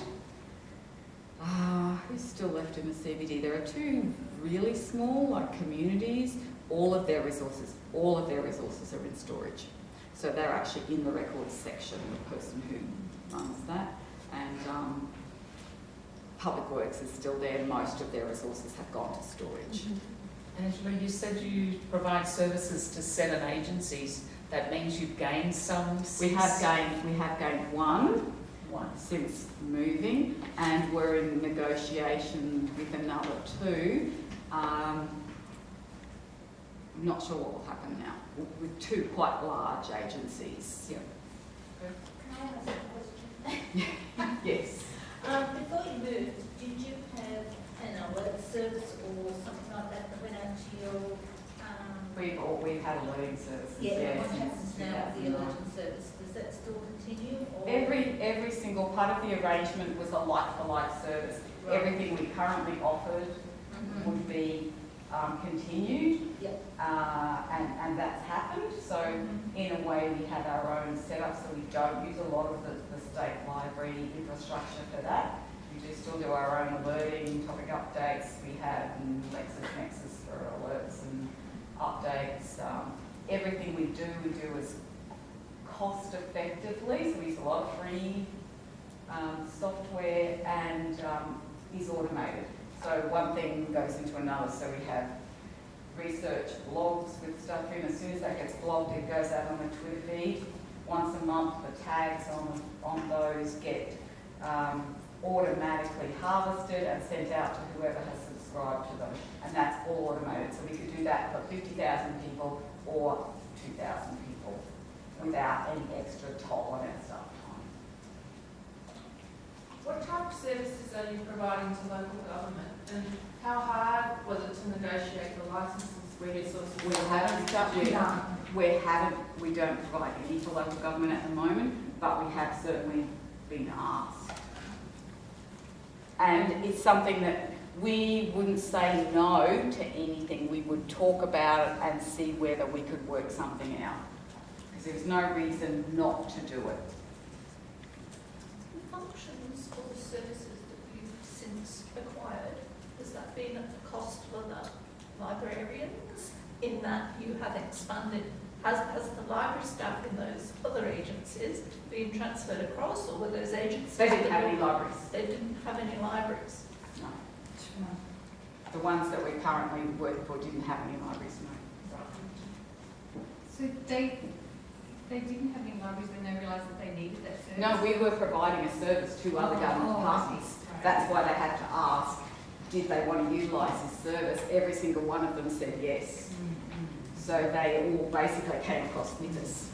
Who's still left in the CBD? There are two really small, like communities. All of their resources are in storage. So they're actually in the records section, the person who runs that. And Public Works is still there. Most of their resources have gone to storage. Angela, you said you provide services to 7 agencies. That means you've gained some We since... have gained one since moving, and we're in negotiation with another 2. I'm not sure what will happen now with 2 quite large agencies. Yeah. Can I ask a question? Yes. Before you moved, did you have an alert service or something like that that went out to your... We've had alerting services. Yeah, what since happens now with the 2009. alerting service? Does that still continue? Or? Every single part of the arrangement was a like-for-like service. Right. Everything we currently offered would be continued, Yep. and that's happened. So in a way we have our own setup, so we don't use a lot of the state library infrastructure for that. We do still do our own alerting, topic updates. We have LexisNexis for alerts and updates. Everything we do as cost effectively, so we use a lot of free software and is automated. So one thing goes into another, so we have research blogs with stuff in. As soon as that gets blogged, it goes out on the Twitter feed. Once a month, the tags on those get automatically harvested and sent out to whoever has subscribed to them. And that's all automated. So we could do that for 50,000 people or 2,000 people without any extra toll on our staff time. What type of services are you providing to local government, and how hard was it to negotiate the licenses, resources? We don't provide any for local government at the moment, but we have certainly been asked. And it's something that we wouldn't say no to anything. We would talk about it and see whether we could work something out. Because there's no reason not to do it. The functions or the services that you've since acquired, has that been at the cost for the librarians, in that you have expanded? Has the library staff in those other agencies been transferred across, or were those agencies... They didn't have any libraries. They didn't have any libraries? No. The ones that we currently work for didn't have any libraries, no. So they didn't have any libraries when they realised that they needed that service? No, we were providing a service to other government departments. That's why they had to ask, did they want to utilise this service? Every single one of them said yes. So they all basically came across with us.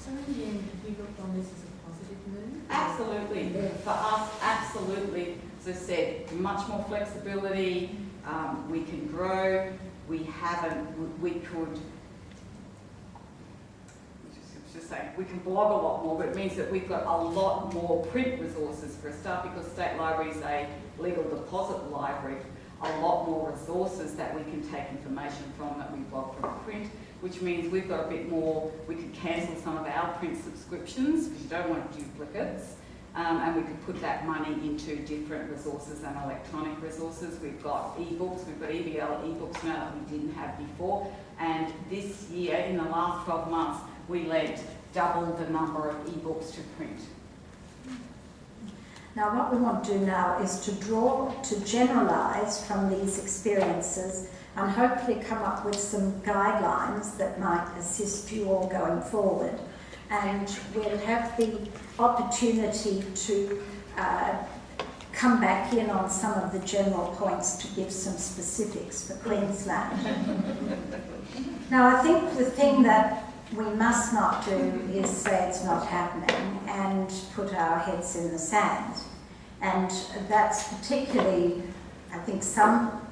So in the end, have you looked on this as a positive move? Absolutely. For us, absolutely. As I said, much more flexibility. We can grow. We could... Just saying, we can blog a lot more, but it means that we've got a lot more print resources for a start, because State Library is a legal deposit library. A lot more resources that we can take information from that we blog from print, which means we've got a bit more, we could cancel some of our print subscriptions because you don't want duplicates, and we could put that money into different resources and electronic resources. We've got ebooks, we've got EBL ebooks now that we didn't have before, and this year, in the last 12 months, we lent double the number of ebooks to print. Now, what we want to do now is to generalise from these experiences and hopefully come up with some guidelines that might assist you all going forward. And we'll have the opportunity to come back in on some of the general points to give some specifics for Queensland. Now, I think the thing that we must not do is say it's not happening and put our heads in the sand. And that's particularly, I think some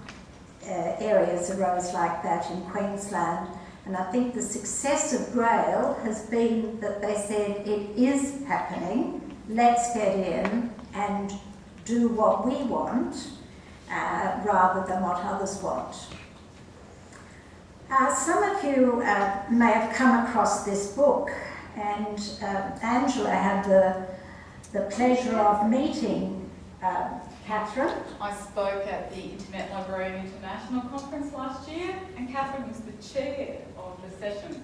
areas arose like that in Queensland. And I think the success of GRAIL has been that they said it is happening, let's get in and do what we want rather than what others want. Some of you may have come across this book, and Angela had the pleasure of meeting Catherine. I spoke at the Internet Librarian International Conference last year, and Catherine was the chair of the session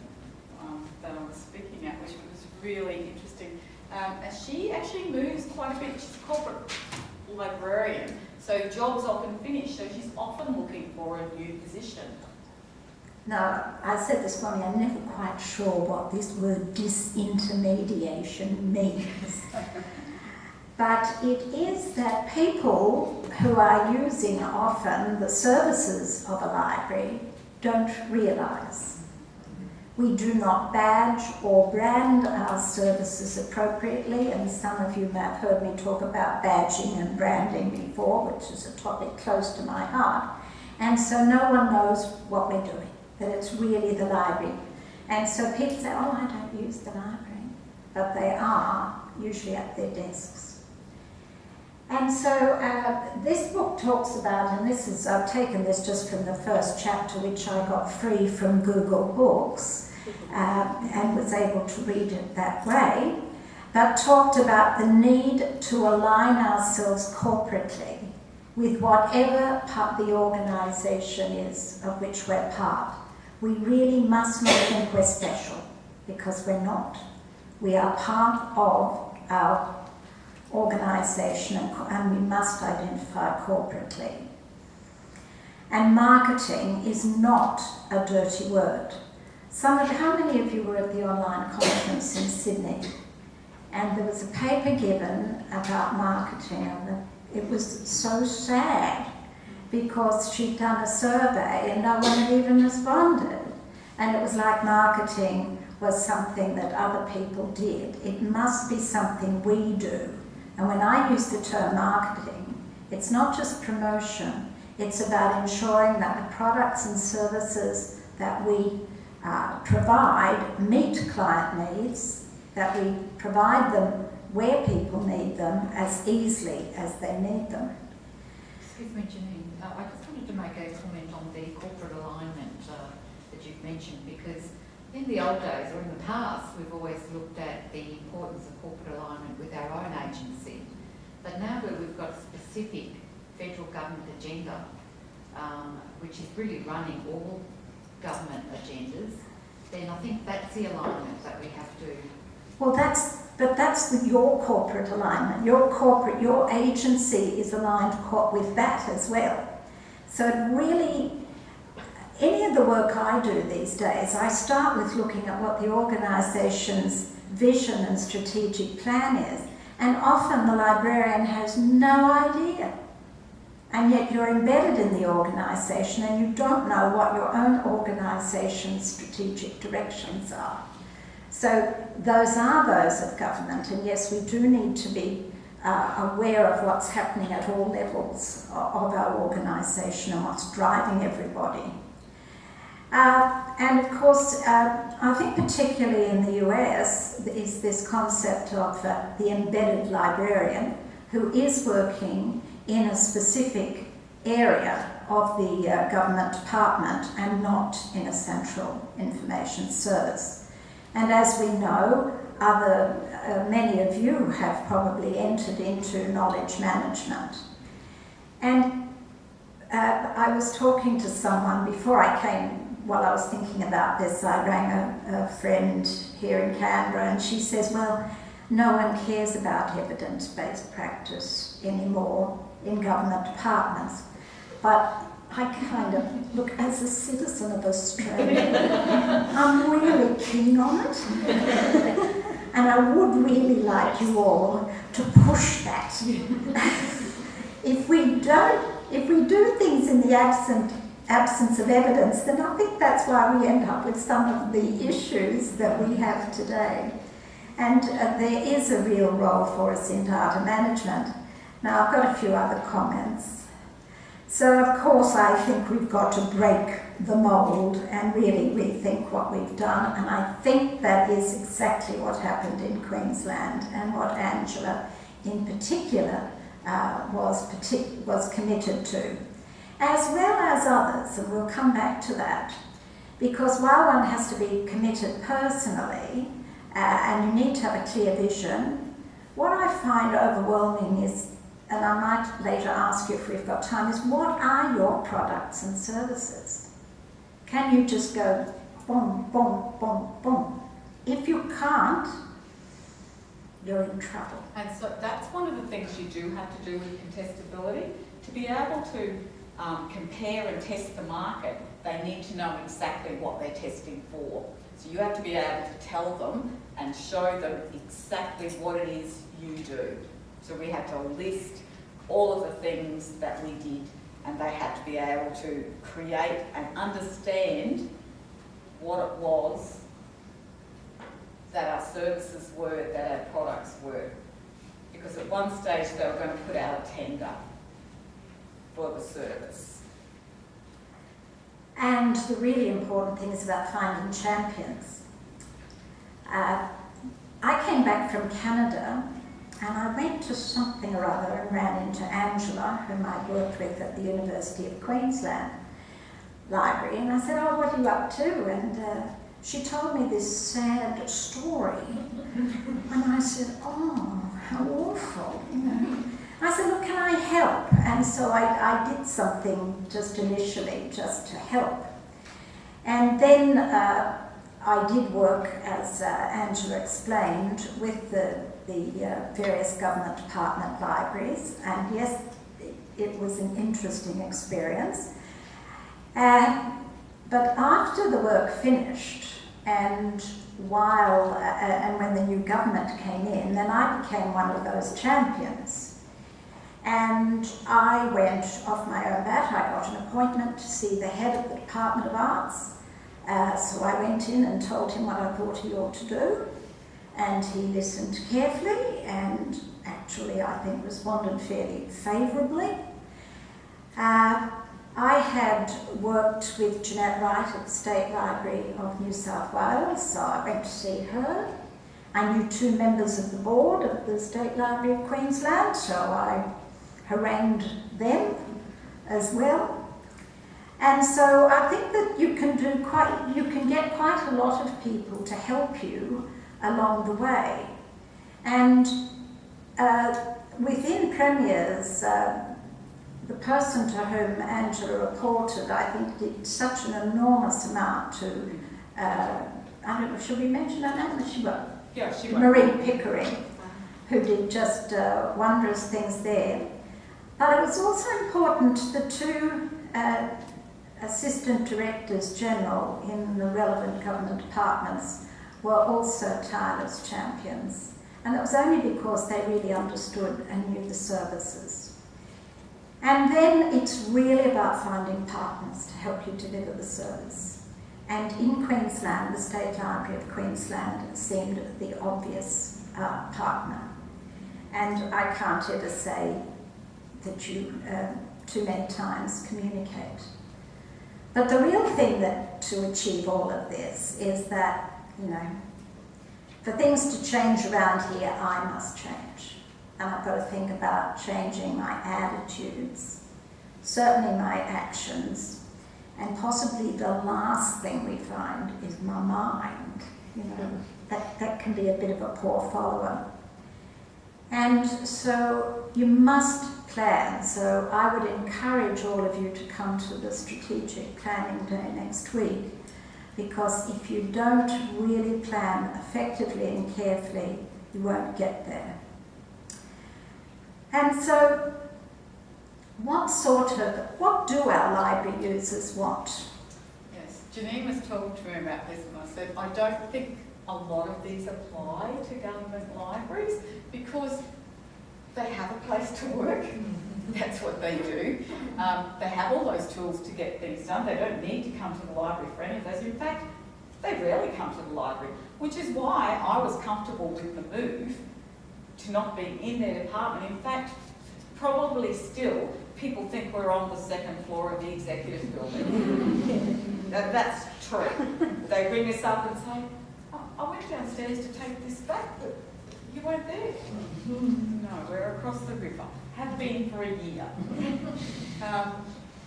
that I was speaking at, which was really interesting. And she actually moves quite a bit. She's a corporate librarian, so jobs often finish, so she's often looking for a new position. Now, I said this morning, I'm never quite sure what this word disintermediation means. But it is that people who are using often the services of a library don't realise. We do not badge or brand our services appropriately, and some of you may have heard me talk about badging and branding before, which is a topic close to my heart. And so no one knows what we're doing, that it's really the library. And so people say, oh, I don't use the library, but they are usually at their desks. And so this book talks about, and this is, I've taken this just from the first chapter, which I got free from Google Books, and was able to read it that way, but talked about the need to align ourselves corporately with whatever the organisation is of which we're part. We really must not think we're special, because we're not. We are part of our organisation, and we must identify corporately. And marketing is not a dirty word. How many of you were at the online conference in Sydney? And there was a paper given about marketing, and it was so sad because she'd done a survey and no one had even responded. And it was like marketing was something that other people did. It must be something we do. And when I use the term marketing, it's not just promotion, it's about ensuring that the products and services that we provide meet client needs, that we provide them where people need them as easily as they need them. Excuse me, Janine, I just wanted to make a comment on the corporate alignment that you've mentioned, because in the old days, or in the past, we've always looked at the importance of corporate alignment with our own agency. But now that we've got a specific federal government agenda, which is really running all government agendas, then I think that's the alignment that we have to... Well, that's your corporate alignment. Your agency is aligned with that as well. So it really... Any of the work I do these days, I start with looking at what the organisation's vision and strategic plan is, and often the librarian has no idea. And yet you're embedded in the organisation and you don't know what your own organisation's strategic directions are. So those are those of government, and yes, we do need to be aware of what's happening at all levels of our organisation and what's driving everybody. And of course, I think particularly in the US is this concept of the embedded librarian who is working in a specific area of the government department and not in a central information service. And as we know, many of you have probably entered into knowledge management. And I was talking to someone before I came. While I was thinking about this, I rang a friend here in Canberra, and she says, well, no one cares about evidence-based practice anymore in government departments. But I kind of, look, as a citizen of Australia, I'm really keen on it. And I would really like you all to push that. If we do things in the absence of evidence, then I think that's why we end up with some of the issues that we have today. And there is a real role for us in data management. Now, I've got a few other comments. So, of course, I think we've got to break the mould and really rethink what we've done, and I think that is exactly what happened in Queensland and what Angela in particular was committed to, as well as others, and we'll come back to that, because while one has to be committed personally and you need to have a clear vision, what I find overwhelming is, and I might later ask you if we've got time, is what are your products and services? Can you just go boom, boom, boom, boom? If you can't, you're in trouble. And so that's one of the things you do have to do with contestability. To be able to compare and test the market, they need to know exactly what they're testing for. So you have to be able to tell them and show them exactly what it is you do. So we had to list all of the things that we did, and they had to be able to create and understand what it was that our services were, that our products were. Because at one stage they were going to put out a tender for the service. And the really important thing is about finding champions. I came back from Canada and I went to something or other and ran into Angela, whom I'd worked with at the University of Queensland Library, and I said, "Oh, what are you up to?" And she told me this sad story. And I said, "Oh, how awful," you know. I said, "Look, can I help?" And so I did something just initially, just to help. And then I did work, as Angela explained, with the various government department libraries, and yes, it was an interesting experience. But after the work finished, and when the new government came in, then I became one of those champions. And I went off my own bat. I got an appointment to see the head of the Department of Arts. So I went in and told him what I thought he ought to do. And he listened carefully and actually, I think, responded fairly favourably. I had worked with Jeanette Wright at the State Library of New South Wales, so I went to see her. I knew two members of the board of the State Library of Queensland, so I harangued them as well. And so I think that you can get quite a lot of people to help you along the way. And within Premiers, the person to whom Angela reported, I think, did such an enormous amount to, I don't know, should we mention her name? Yeah, she Marie Pickering, who did just wondrous things there. But it was also important, the two Assistant Directors General in the relevant government departments were also tireless champions. And it was only because they really understood and knew the services. And then it's really about finding partners to help you deliver the service. And in Queensland, the State Library of Queensland seemed the obvious partner. And I can't ever say that you too many times communicate. But the real thing that to achieve all of this is that, you know, for things to change around here, I must change. And I've got to think about changing my attitudes, certainly my actions, and possibly the last thing we find is my mind. You know, that can be a bit of a poor follower. And so you must plan. So I would encourage all of you to come to the strategic planning day next week, because if you don't really plan effectively and carefully, you won't get there. And so what do our library users want? Yes, Janine was talking to me about this and I said, I don't think a lot of these apply to government libraries because they have a place to work. That's what they do. They have all those tools to get things done. They don't need to come to the library for any of those. In fact, they rarely come to the library, which is why I was comfortable with the move to not being in their department. In fact, probably still, people think we're on the second floor of the executive building. That's true. They ring us up and say, oh, I went downstairs to take this back, but you weren't there. No, we're across the river. Have been for a year.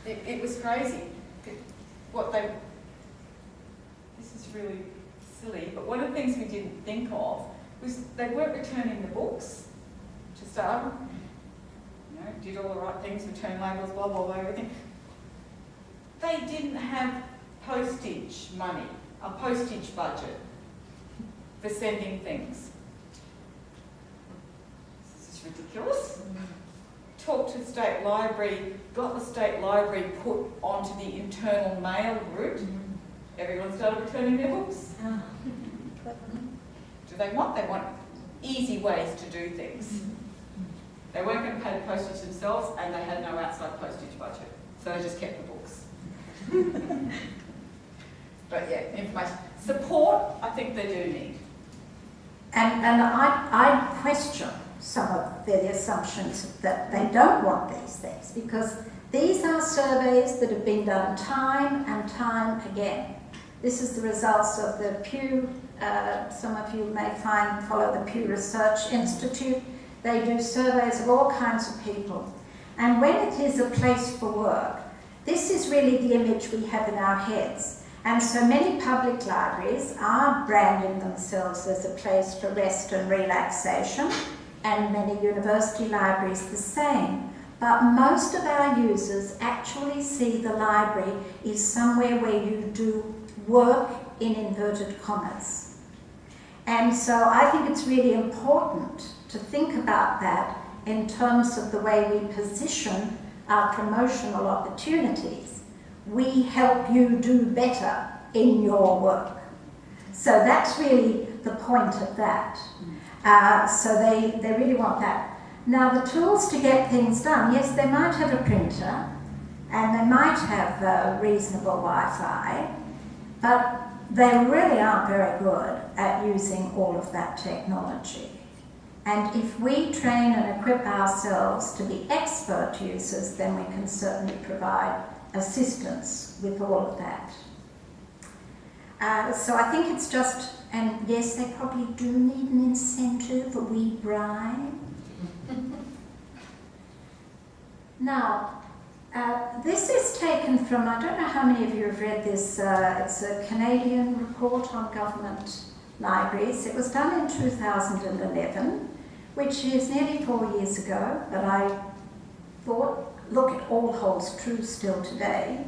It was crazy. This is really silly, but one of the things we didn't think of was they weren't returning the books to start. Did all the right things, return labels, blah, blah, blah, everything. They didn't have postage money, a postage budget for sending things. This is ridiculous. Talked to the state library, got the state library put onto the internal mail route. Everyone started returning their books. Do they want? They want easy ways to do things. They weren't going to pay the postage themselves, and they had no outside postage budget, so they just kept the books. But yeah, information. Support, I think they do need. And I question some of the assumptions that they don't want these things, because these are surveys that have been done time and time again. This is the results of the Pew, some of you may follow the Pew Research Institute. They do surveys of all kinds of people. And when it is a place for work, this is really the image we have in our heads. And so many public libraries are branding themselves as a place for rest and relaxation, and many university libraries the same. But most of our users actually see the library is somewhere where you do work in inverted commas. And so I think it's really important to think about that in terms of the way we position our promotional opportunities. We help you do better in your work. So that's really the point of that. So they really want that. Now the tools to get things done, yes, they might have a printer and they might have reasonable Wi-Fi, but they really aren't very good at using all of that technology. And if we train and equip ourselves to be expert users, then we can certainly provide assistance with all of that. So I think it's just, and yes, they probably do need an incentive, a wee bribe. Now, this is taken from, I don't know how many of you have read this, it's a Canadian report on government libraries. It was done in 2011, which is nearly 4 years ago, but I thought, look, it all holds true still today.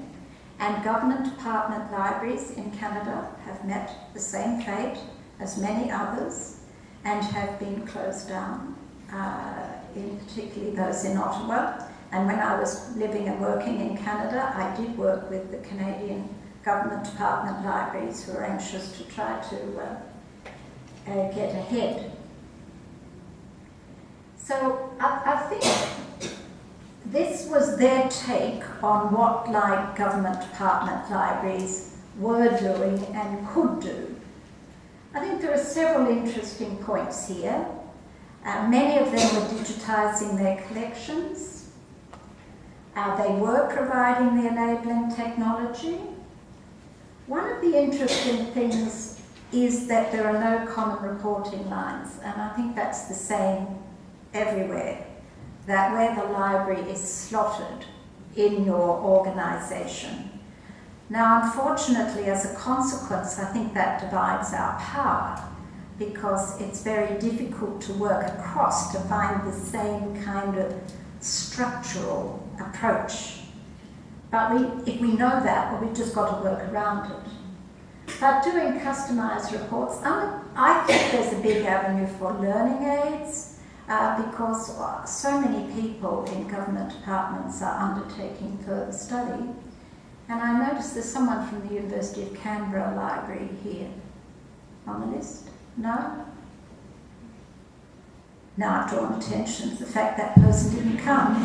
And government department libraries in Canada have met the same fate as many others and have been closed down, in particularly those in Ottawa. And when I was living and working in Canada, I did work with the Canadian government department libraries who are anxious to try to get ahead. So I think this was their take on what government department libraries were doing and could do. I think there are several interesting points here. Many of them were digitising their collections. They were providing the enabling technology. One of the interesting things is that there are no common reporting lines, and I think that's the same everywhere, that where the library is slotted in your organisation. Now, unfortunately, as a consequence, I think that divides our power, because it's very difficult to work across to find the same kind of structural approach. But if we know that, well, we've just got to work around it. But doing customised reports, I think there's a big avenue for learning aids, because so many people in government departments are undertaking further study. And I noticed there's someone from the University of Canberra Library here on the list. No? Now I've drawn attention to the fact that person didn't come.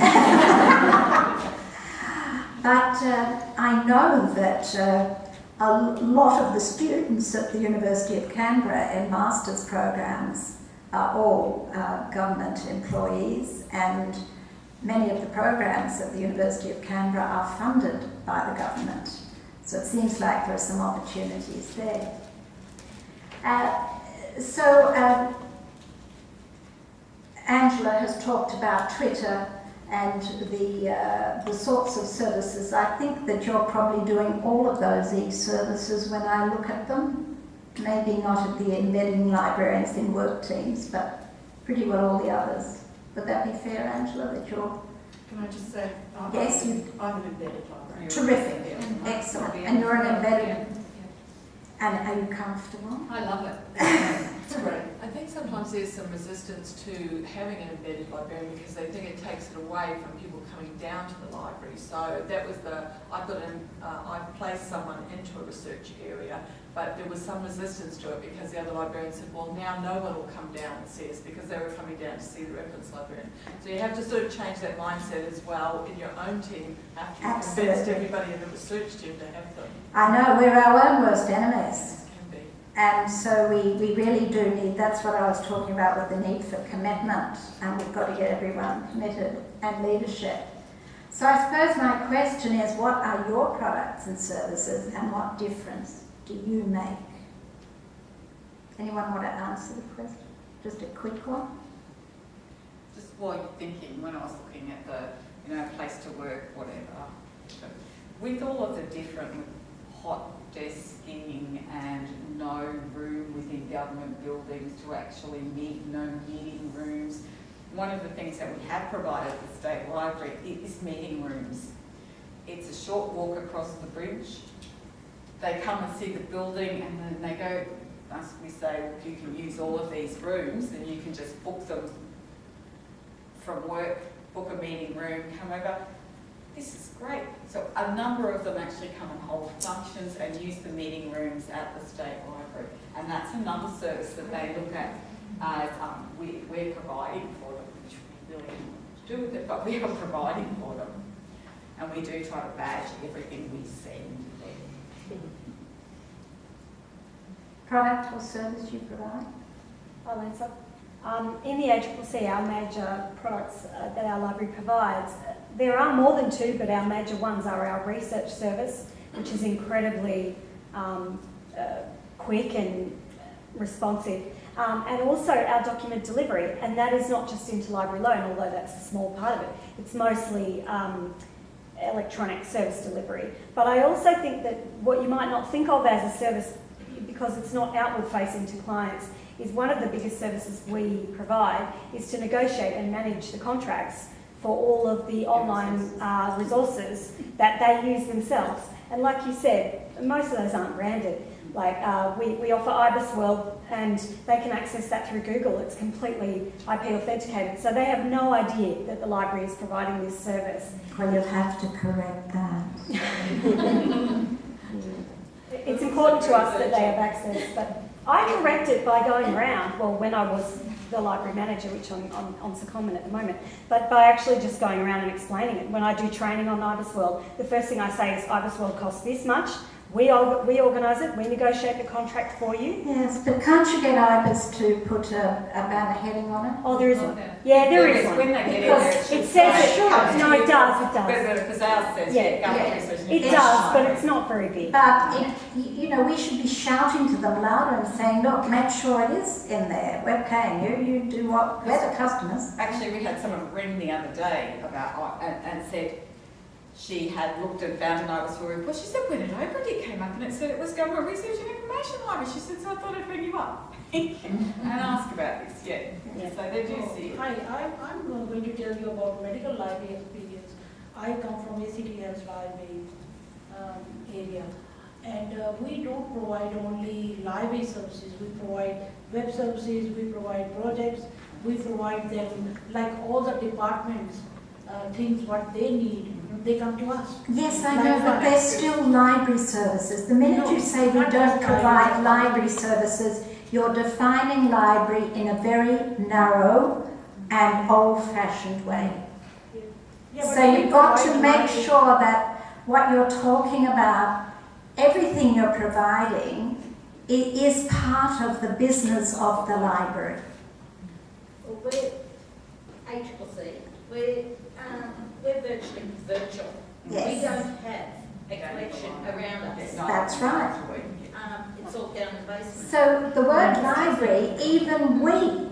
But I know that a lot of the students at the University of Canberra in master's programs are all government employees, and many of the programs at the University of Canberra are funded by the government. So it seems like there are some opportunities there. Angela has talked about Twitter and the sorts of services. I think that you're probably doing all of those e-services when I look at them. Maybe not at the embedding librarians in work teams, but pretty well all the others. Would that be fair, Angela, that you're... Can I just say, Yes, I'm an embedded librarian. Terrific, excellent. And you're an embedded... And are you comfortable? I love it. It's great. I think sometimes there's some resistance to having an embedded librarian because they think it takes it away from people coming down to the library. So that was I placed someone into a research area, but there was some resistance to it because the other librarian said, well, now no one will come down and see us because they were coming down to see the reference librarian. So you have to sort of change that mindset as well in your own team after you've convinced everybody in the research team to have them. I know, we're our own worst enemies. Can be. And so we really do need, that's what I was talking about with the need for commitment, and we've got to get everyone committed, and leadership. So I suppose my question is, what are your products and services and what difference do you make? Anyone want to answer the question? Just a quick one. Just while you're thinking, when I was looking at the, place to work, whatever, with all of the different hot desking and no room within government buildings to actually meet, no meeting rooms, one of the things that we have provided at the State Library is meeting rooms. It's a short walk across the bridge. They come and see the building and then they go, we say, well, you can use all of these rooms, and you can just book them from work, book a meeting room, come over. This is great. So a number of them actually come and hold functions and use the meeting rooms at the State Library. And that's another service that they look at as we're providing for them, which we really don't want to do with it, but we are providing for them. And we do try to badge everything we send them. Product or service you provide? I'll answer. In the ACCC, our major products that our library provides, there are more than two, but our major ones are our research service, which is incredibly quick and responsive, and also our document delivery, and that is not just into library loan, although that's a small part of it. It's mostly electronic service delivery. But I also think that what you might not think of as a service, because it's not outward facing to clients, is one of the biggest services we provide is to negotiate and manage the contracts for all of the online resources that they use themselves. And like you said, most of those aren't branded. Like we offer IBIS World, and they can access that through Google. It's completely IP authenticated. So they have no idea that the library is providing this service. Well, you'll have to correct that. It's important to us that they have access, but I correct it by going around, well, when I was the library manager, which I'm on secondment at the moment, but by actually just going around and explaining it. When I do training on IBIS World, the first thing I say is IBIS World costs this much, we organise it, we negotiate the contract for you. Yes, but can't you get IBIS to put a banner heading on it? Oh, there is one. Yeah, there is one. When they get Because in it says, no, it does. Because ours says, It does, but it's not very big. But, we should be shouting to them louder and saying, look, make sure it is in there. We're paying you. You do what? We're the customers. Actually, we had someone ring the other day about and said she had looked and found an IBIS World report. She said, when it opened, it came up and it said it was Government Research and Information Library. She said, so I thought I'd ring you up and ask about this. Yeah. So they do see it. Hi, I'm going to tell you about medical library experience. I come from ACTS library area, and we don't provide only library services. We provide web services, we provide projects, we provide them, like all the departments, things what they need, they come to us. Yes, I know, but they're still library services. The minute you say we don't provide library services, you're defining library in a very narrow and old-fashioned way. Yeah, but So we you've got to provide make library- sure that what you're talking about, everything you're providing, it is part of the business of the library. Well, we're ACCC, we're virtually virtual. Yes. We don't have a collection around us. That's right. It's all down the basement. So the word library, even we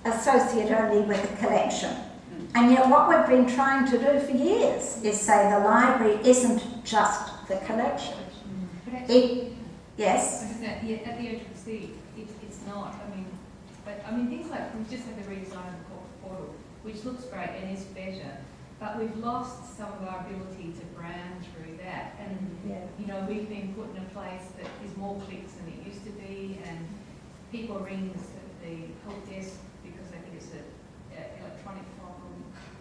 associate only with a collection. And yet what we've been trying to do for years is say the library isn't just the collection. Yes? At the ACCC, it's not, I mean, things like, we've just had the redesign of the corporate portal, which looks great and is better, but we've lost some of our ability to brand through that. And, you know, we've been put in a place that is more clicks than it used to be, and people ring the help desk because they think it's an electronic problem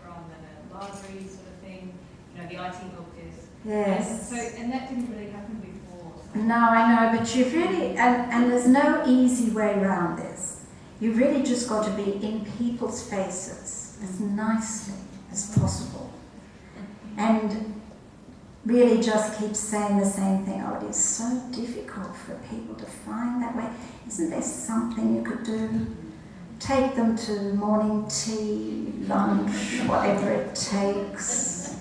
rather than a library sort of thing, you know, the IT help desk. Yes. And that didn't really happen before. So. No, I know, but you've really, and there's no easy way around this. You've really just got to be in people's faces as nicely as possible. And really just keep saying the same thing. Oh, it is so difficult for people to find that way. Isn't there something you could do? Take them to morning tea, lunch, whatever it takes.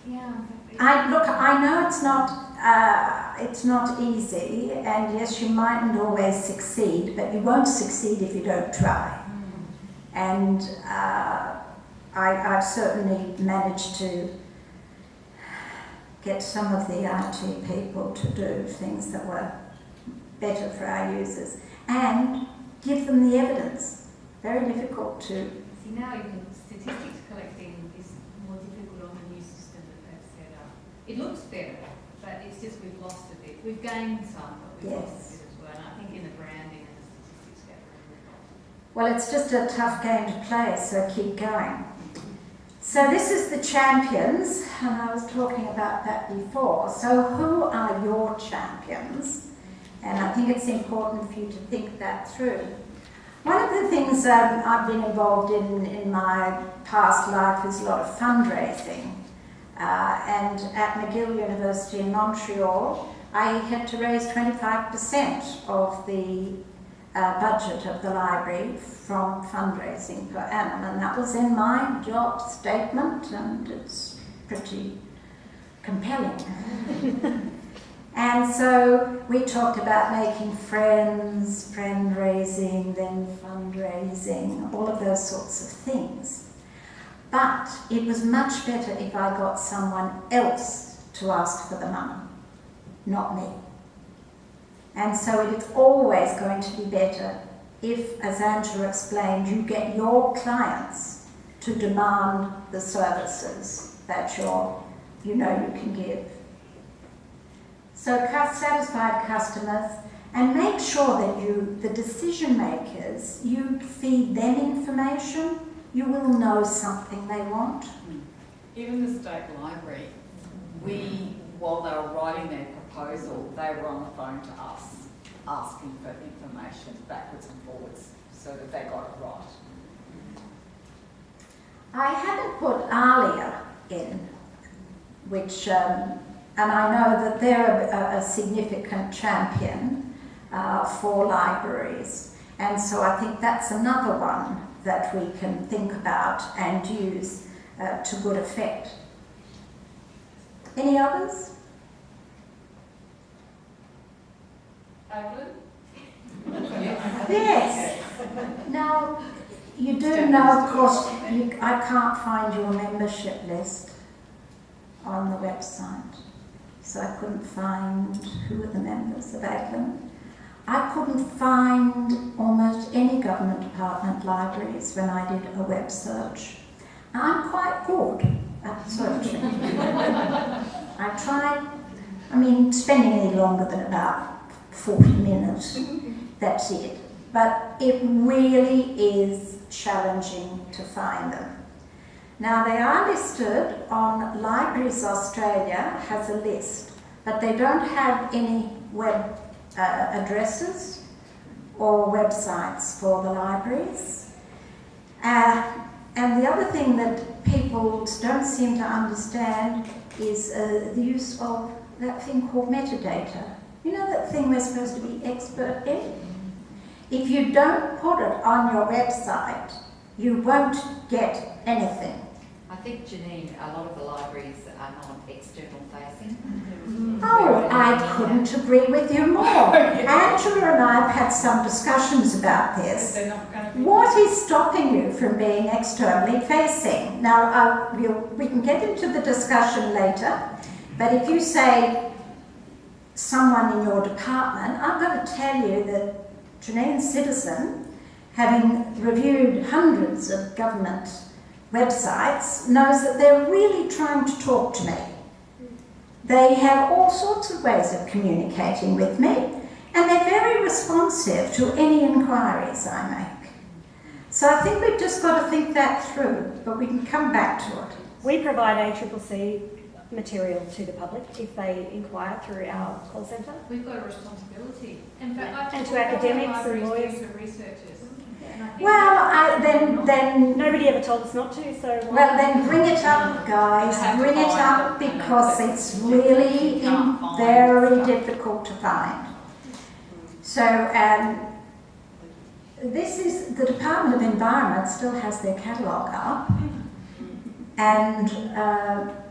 Yeah. I know it's not easy, and yes, you mightn't always succeed, but you won't succeed if you don't try. And I've certainly managed to get some of the IT people to do things that were better for our users and give them the evidence. Very difficult to... See, now even statistics collecting is more difficult on the new system that they've set up. It looks better, but it's just we've lost a bit. We've gained some, but we've lost a bit as well. And I think in the branding and the statistics category, we've lost. Well, it's just a tough game to play, so keep going. So this is the champions, and I was talking about that before. So who are your champions? And I think it's important for you to think that through. One of the things I've been involved in my past life is a lot of fundraising. And at McGill University in Montreal, I had to raise 25% of the budget of the library from fundraising per annum, and that was in my job statement, and it's pretty compelling. And so we talked about making friends, friend raising, then fundraising, all of those sorts of things. But it was much better if I got someone else to ask for the money, not me. And so it is always going to be better if, as Angela explained, you get your clients to demand the services that you can give. So satisfied customers, and make sure that the decision makers, you feed them information, you will know something they want. Even the state library, while they were writing their proposal, they were on the phone to us, asking for information backwards and forwards so that they got it right. I haven't put ALIA in, which, and I know that they're a significant champion for libraries, and so I think that's another one that we can think about and use to good effect. Any others? Yes. Now, you do know, of course, I can't find your membership list on the website, so I couldn't find who are the members of AGLIM. I couldn't find almost any government department libraries when I did a web search. I'm quite good at searching. I tried, spending any longer than about 40 minutes, that's it. But it really is challenging to find them. Now they are listed on Libraries Australia has a list, but they don't have any web addresses or websites for the libraries. And the other thing that people don't seem to understand is the use of that thing called metadata. You know that thing we're supposed to be expert in? If you don't put it on your website, you won't get anything. I think, Janine, a lot of the libraries are not external facing. Oh, I couldn't agree with you more. Angela and I have had some discussions about this. What is stopping you from being externally facing? Now, we can get into the discussion later, but if you say someone in your department, I'm going to tell you that Janine Citizen, having reviewed hundreds of government websites, knows that they're really trying to talk to me. They have all sorts of ways of communicating with me, and they're very responsive to any inquiries I make. So I think we've just got to think that through, but we can come back to it. We provide ACCC material to the public if they inquire through our call centre. We've got a responsibility. In fact, And to academics and lawyers. To researchers. Well, then Nobody ever told us not to, so... Well, then bring it up, guys. Bring it up because it's really very difficult to find. So, this is the Department of Environment still has their catalogue up, and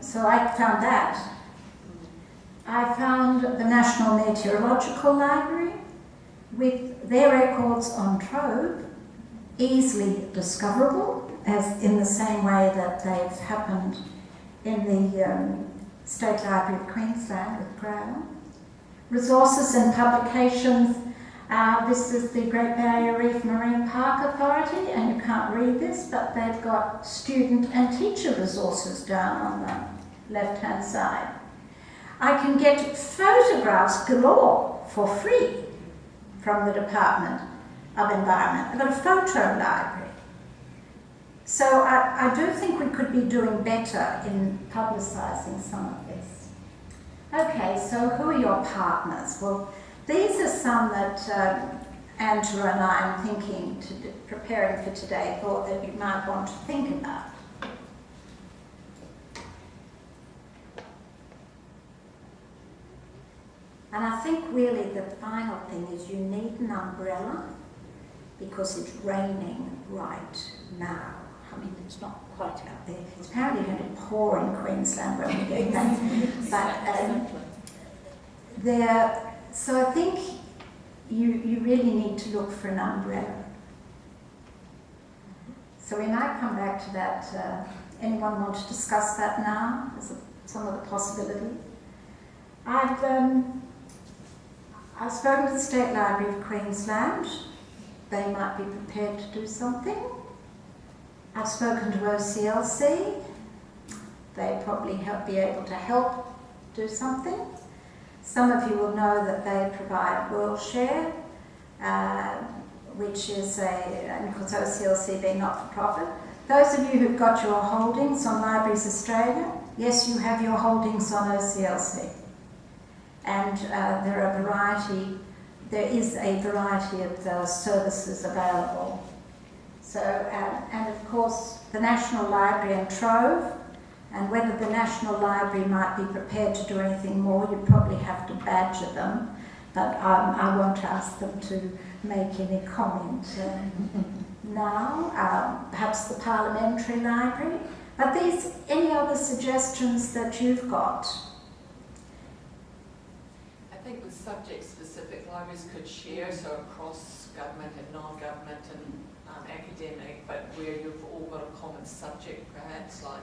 so I found that. I found the National Meteorological Library with their records on Trove, easily discoverable, as in the same way that they've happened in the State Library of Queensland with GRAIL. Resources and publications. This is the Great Barrier Reef Marine Park Authority, and you can't read this, but they've got student and teacher resources down on the left-hand side. I can get photographs galore for free from the Department of Environment. I've got a photo library. So I do think we could be doing better in publicising some of this. Okay, so who are your partners? Well, these are some that Angela and I am thinking, preparing for today, thought that you might want to think about. And I think really the final thing is you need an umbrella because it's raining right now. I mean, it's not quite out there. It's apparently going to pour in Queensland when we get back. But so I think you really need to look for an umbrella. So we might come back to that. Anyone want to discuss that now? Some of the possibilities. I've spoken to the State Library of Queensland. They might be prepared to do something. I've spoken to OCLC. They probably be able to help do something. Some of you will know that they provide WorldShare, which is and of course OCLC being not-for-profit. Those of you who've got your holdings on Libraries Australia, yes, you have your holdings on OCLC. And there is a variety of services available. So, and of course, the National Library and Trove, and whether the National Library might be prepared to do anything more, you'd probably have to badger them, but I won't ask them to make any comment now. Perhaps the Parliamentary Library. But any other suggestions that you've got? I think with subject-specific libraries could share, so across government and non-government and academic, but where you've all got a common subject, perhaps like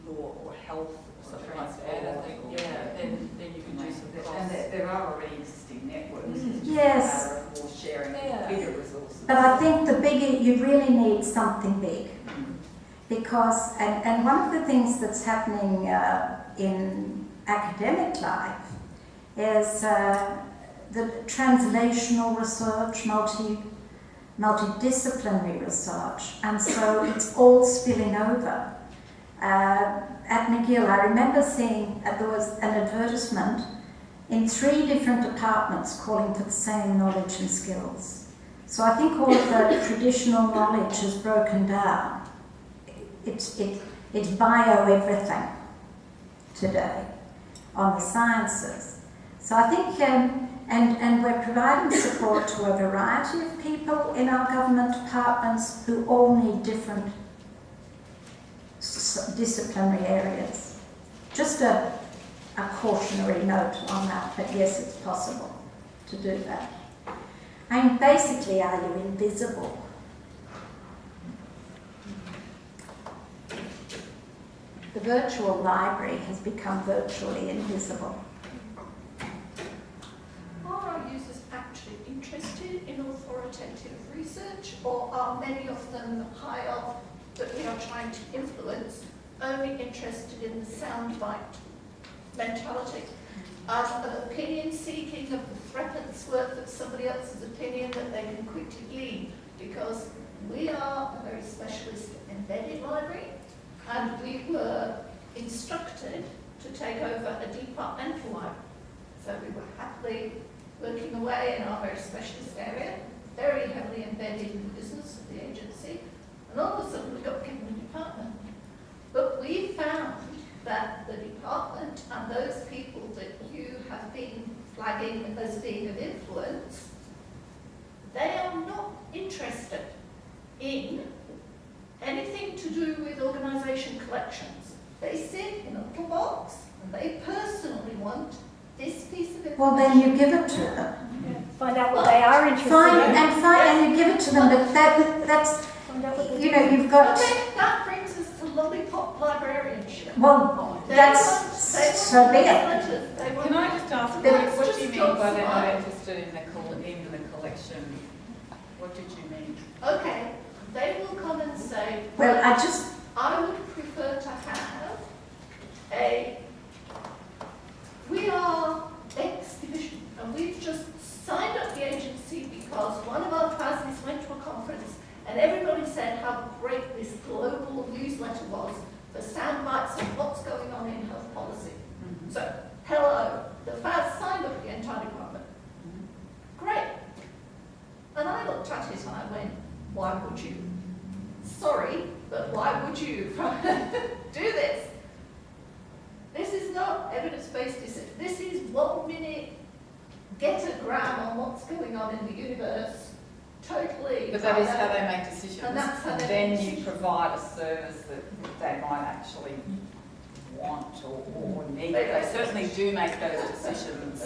law or health or something like that. I think, then you can do some cross. And there are already existing networks. It's just Yes. a matter of more sharing bigger resources. But I think the bigger, you really need something big. Because, and one of the things that's happening in academic life is the translational research, multidisciplinary research, and so it's all spilling over. At McGill, I remember seeing there was an advertisement in 3 different departments calling for the same knowledge and skills. So I think all of the traditional knowledge is broken down. It's bio everything today on the sciences. So I think, and we're providing support to a variety of people in our government departments who all need different disciplinary areas. Just a cautionary note on that, but yes, it's possible to do that. I mean, basically, are you invisible? The virtual library has become virtually invisible. Are our users actually interested in authoritative research, or are many of them high up that we are trying to influence only interested in the soundbite mentality? Of opinion seeking, of the threepence worth of somebody else's opinion that they can quickly glean, because we are a very specialist embedded library, and we were instructed to take over a departmental library. So we were happily working away in our very specialist area, very heavily embedded in the business of the agency, and all of a sudden we got given a department. But we found that the department and those people that you have been flagging as being of influence, they are not interested in anything to do with organisation collections. They sit in a little box and they personally want this piece of information. Well, then you give it to them. Yeah. Find out what they are interested in. And you give it to them, but that's, you know, you've got... Okay, that brings us to lollipop librarianship. Well, that's so big. Can I just ask, what do you mean by they're not interested in the collection? What did you mean? Okay, they will come and say, Well, I would prefer to have we are X division, and we've just signed up the agency because one of our cousins went to a conference and everybody said how great this global newsletter was for sound bites of what's going on in health policy. Mm-hmm. So, hello, the FAS signed up the entire department. Mm-hmm. Great. And I looked at it and I went, why would you? Sorry, but why would you do this? This is not evidence-based decision. This is 1 minute get a gram on what's going on in the universe. Totally. But that is how they make decisions. And that's how they then you provide a service that they might actually want or need. They certainly do make those decisions.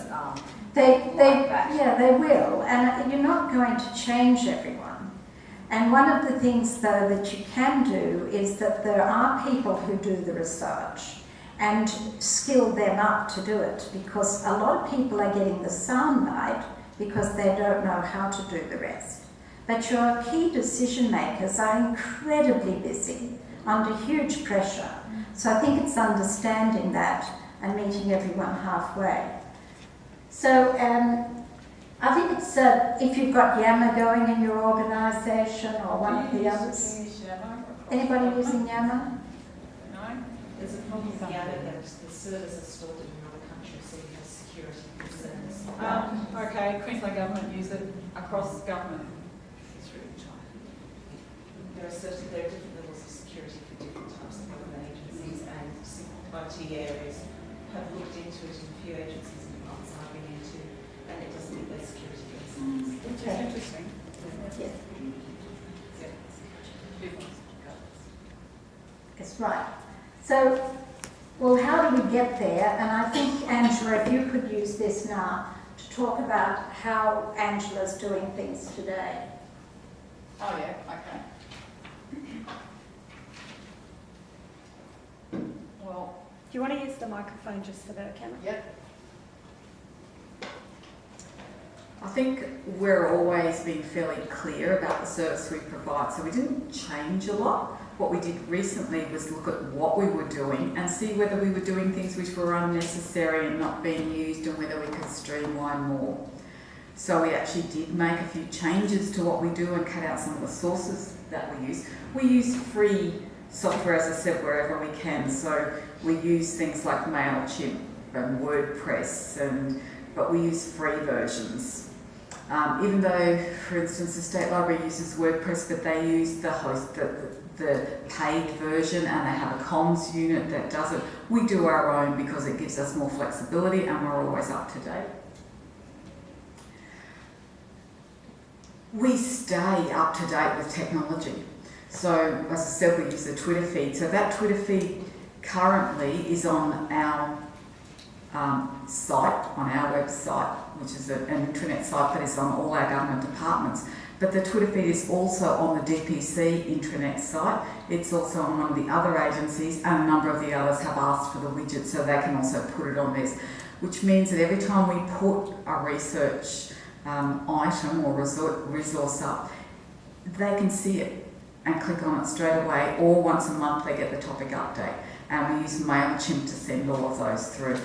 Yeah, they will, and you're not going to change everyone. And one of the things, though, that you can do is that there are people who do the research and skill them up to do it, because a lot of people are getting the soundbite because they don't know how to do the rest. But your key decision makers are incredibly busy, under huge pressure. So I think it's understanding that and meeting everyone halfway. So I think it's, if you've got Yammer going in your organisation or one of the others. Anybody using Yammer? No? There's a problem with Yammer that the servers are stored in another country, so you have security concerns. Okay, Queensland government use it across government. It's really tight. There are different levels of security for different types of government agencies, and IT areas have looked into it in a few agencies and departments I've been into, and it doesn't meet their security concerns. Okay. Interesting. Yeah. Yeah. That's right. So, well, how do we get there? And I think, Angela, if you could use this now to talk about how Angela's doing things today. Oh yeah, okay. Well, Do you want to use the microphone just for the camera? yep. I think we're always being fairly clear about the service we provide, so we didn't change a lot. What we did recently was look at what we were doing and see whether we were doing things which were unnecessary and not being used, and whether we could streamline more. So we actually did make a few changes to what we do and cut out some of the sources that we use. We use free software, as I said, wherever we can. So we use things like MailChimp and WordPress, but we use free versions. Even though, for instance, the State Library uses WordPress, but they use the paid version, and they have a comms unit that does it. We do our own because it gives us more flexibility, and we're always up to date. We stay up to date with technology. So, as I said, we use the Twitter feed. So that Twitter feed currently is on our site, on our website, which is an intranet site that is on all our government departments. But the Twitter feed is also on the DPC intranet site. It's also on one of the other agencies, and a number of the others have asked for the widget, so they can also put it on theirs, which means that every time we put a research item or resource up, they can see it and click on it straight away, or once a month they get the topic update. And we use MailChimp to send all of those through.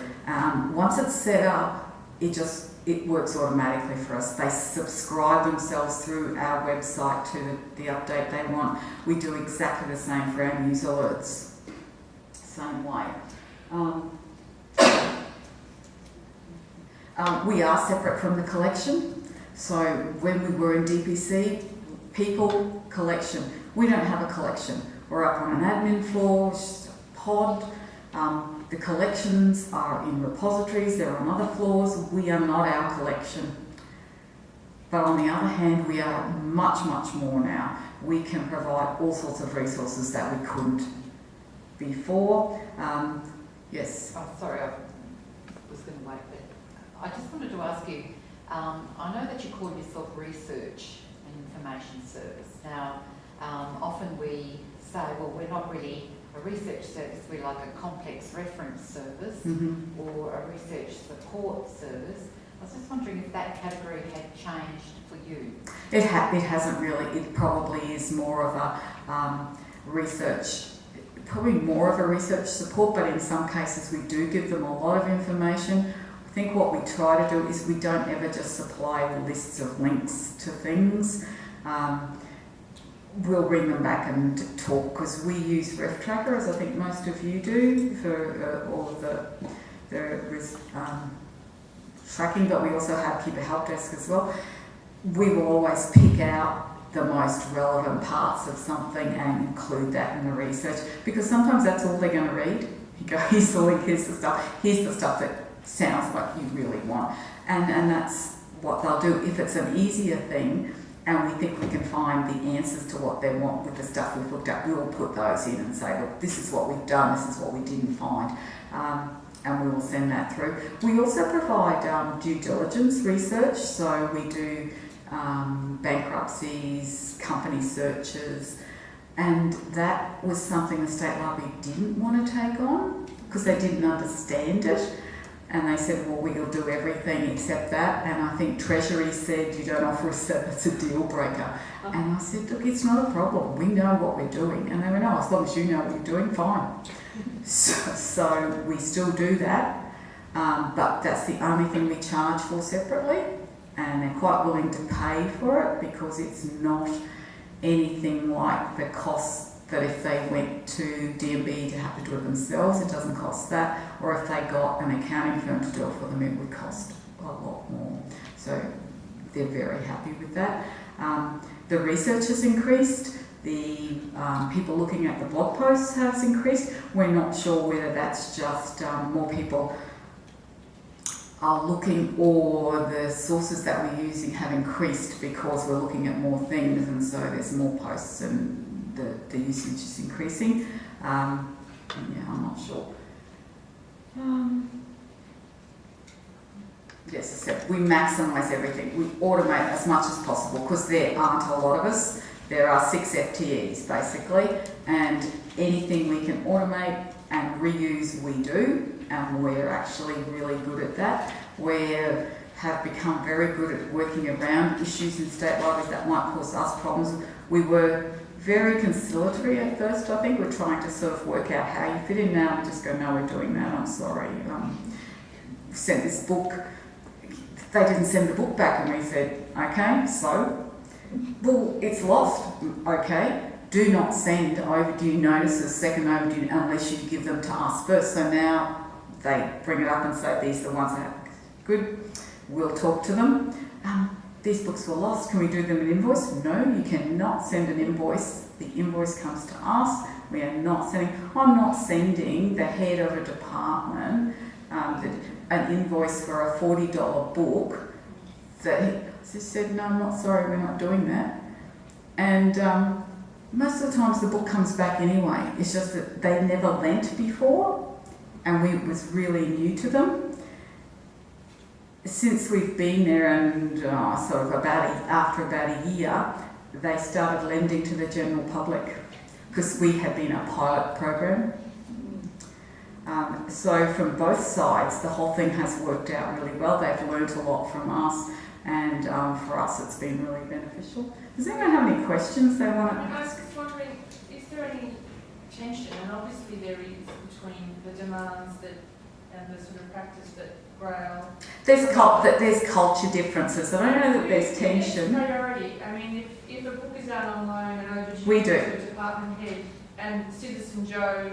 Once it's set up, it works automatically for us. They subscribe themselves through our website to the update they want. We do exactly the same for our news alerts. Same way. We are separate from the collection. So when we were in DPC, people, collection. We don't have a collection. We're up on an admin floor, just a pod. The collections are in repositories, they're on other floors. We are not our collection. But on the other hand, we are much, much more now. We can provide all sorts of resources that we couldn't before. Yes? Oh, sorry, I was going to wait, but I just wanted to ask you, I know that you call yourself research and information service. Now, often we say, well, we're not really a research service, we're like a complex reference service or a research support service. I was just wondering if that category had changed for you. It hasn't really. It probably is more of a research, probably more of a research support, but in some cases we do give them a lot of information. I think what we try to do is we don't ever just supply lists of links to things. We'll bring them back and talk, because we use RefTracker, as I think most of you do, for all of the tracking, but we also have Keep a Help Desk as well. We will always pick out the most relevant parts of something and include that in the research, because sometimes that's all they're going to read. You go, here's the link, here's the stuff that sounds like you really want. And that's what they'll do. If it's an easier thing, and we think we can find the answers to what they want with the stuff we've looked at, we'll put those in and say, look, this is what we've done, this is what we didn't find, and we will send that through. We also provide due diligence research, so we do bankruptcies, company searches, and that was something the State Library didn't want to take on because they didn't understand it. And they said, well, we'll do everything except that. And I think Treasury said, you don't offer us that, that's a deal breaker. And I said, look, it's not a problem. We know what we're doing. And they went, oh, as long as you know what you're doing, fine. So we still do that. But that's the only thing we charge for separately. And they're quite willing to pay for it because it's not anything like the costs that if they went to DMB to have to do it themselves, it doesn't cost that, or if they got an accounting firm to do it for them, it would cost a lot more. So they're very happy with that. The research has increased, the people looking at the blog posts has increased. We're not sure whether that's just more people are looking, or the sources that we're using have increased because we're looking at more things, and so there's more posts and the usage is increasing. Yeah, I'm not sure. Yes, I said we maximise everything. We automate as much as possible because there aren't a lot of us. There are 6 FTEs basically, and anything we can automate and reuse we do, and we're actually really good at that. We have become very good at working around issues in state libraries that might cause us problems. We were very conciliatory at first, I think. We're trying to sort of work out how you fit in. Now we just go, no, we're doing that, I'm sorry. We sent this book, they didn't send the book back, and we said, okay, so, well, it's lost, okay. Do not send overdue notices, second overdue, unless you give them to us first. So now they bring it up and say, these are the ones that are good, we'll talk to them. these books were lost, can we do them an invoice? No, you cannot send an invoice. The invoice comes to us. We are not sending, I'm not sending the head of a department an invoice for a $40 book. That he said, no, I'm not sorry, we're not doing that. And most of the times the book comes back anyway. It's just that they never lent before and it was really new to them. Since we've been there and sort of after about a year, they started lending to the general public because we had been a pilot program. So from both sides, the whole thing has worked out really well. They've learned a lot from us, and for us it's been really beneficial. Does anyone have any questions they want to I was ask? just wondering, is there any tension, and obviously there is, between the demands and the sort of practice that GRAIL... There's culture differences. I don't know that there's tension. It's priority. I mean, if a book is out on loan and overdue We do. to a department head, and Citizen Joe,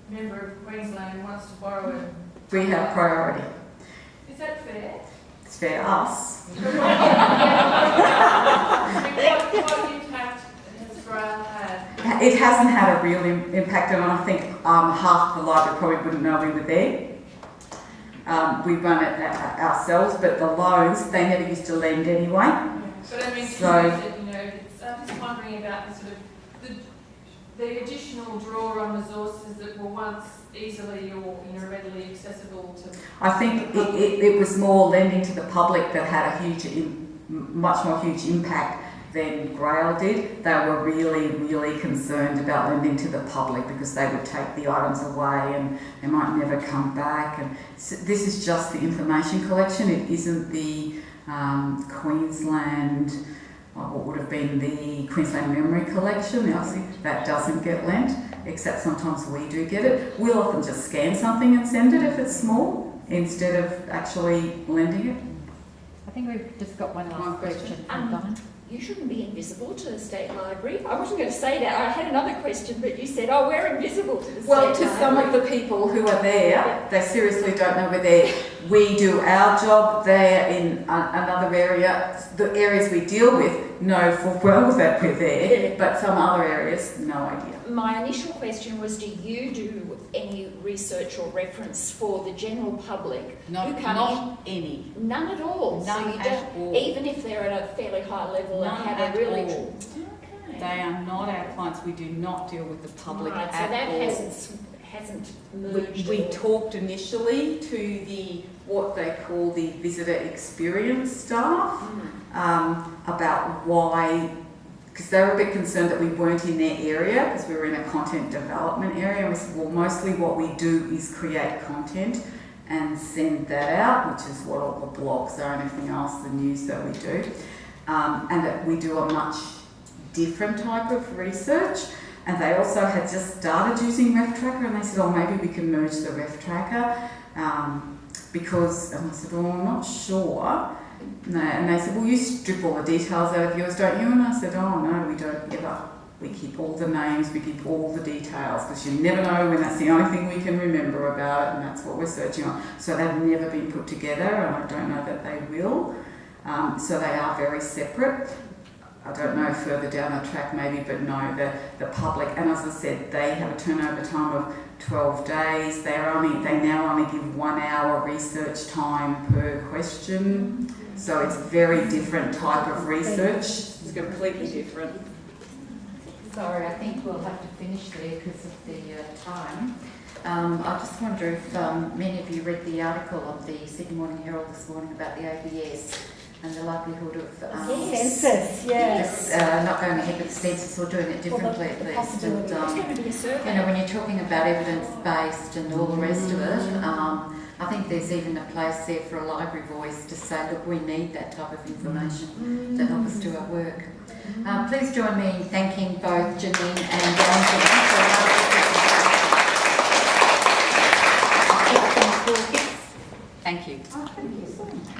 member of Queensland, wants to borrow it... We have priority. Is that fair? It's fair us. What impact has GRAIL had? It hasn't had a real impact, and I think half the library probably wouldn't know we were there. We run it ourselves, but the loans, they never used to lend anyway. But I mean, So, I'm just wondering about the sort of the additional draw on resources that were once easily or readily accessible to... I think it was more lending to the public that had a much more huge impact than GRAIL did. They were really, really concerned about lending to the public because they would take the items away and they might never come back. And so this is just the information collection. It isn't the Queensland, what would have been the Queensland Memory Collection. That doesn't get lent, except sometimes we do get it. We'll often just scan something and send it if it's small, instead of actually lending it. I think we've just got one last question from Don. You shouldn't be invisible to the State Library. I wasn't going to say that. I had another question, but you said, oh, we're invisible to the State Library. Well, to some of the people who are there, they seriously don't know we're there. We do our job there in another area. The areas we deal with know full well that we're there, but some other areas, no idea. My initial question was, do you do any research or reference for the general public? Not any. None at all? None so you at don't, all. Even if they're at a fairly high level None and have at a really... all. Okay. They are not our clients. We do not deal with the public right, at so that all. hasn't merged We at all. talked initially to the what they call the visitor experience staff about why, because they were a bit concerned that we weren't in their area because we were in a content development area. And we said, well, mostly what we do is create content and send that out, which is what all the blogs are and everything else, the news that we do. And that we do a much different type of research. And they also had just started using RefTracker, and they said, oh, maybe we can merge the RefTracker because, and I said, well, I'm not sure. No, and they said, well, you strip all the details out of yours, don't you? And I said, oh, no, we don't ever. We keep all the names, we keep all the details, because you never know when that's the only thing we can remember about it, and that's what we're searching on. So they've never been put together, and I don't know that they will. So they are very separate. I don't know further down the track maybe, but no, the public, and as I said, they have a turnover time of 12 days. They now only give 1 hour research time per question. So it's a very different type of research. It's completely different. Sorry, I think we'll have to finish there because of the time. I just wonder if many of you read the article of the Sydney Morning Herald this morning about the ABS and the likelihood of census, yes. Not going ahead with the census or doing it differently at least. And, when you're talking about evidence-based and all the rest of it, I think there's even a place there for a library voice to say, look, we need that type of information to help us do our work. Please join me in thanking both Janine and Vilkins. Thank you. Oh, thank you so much.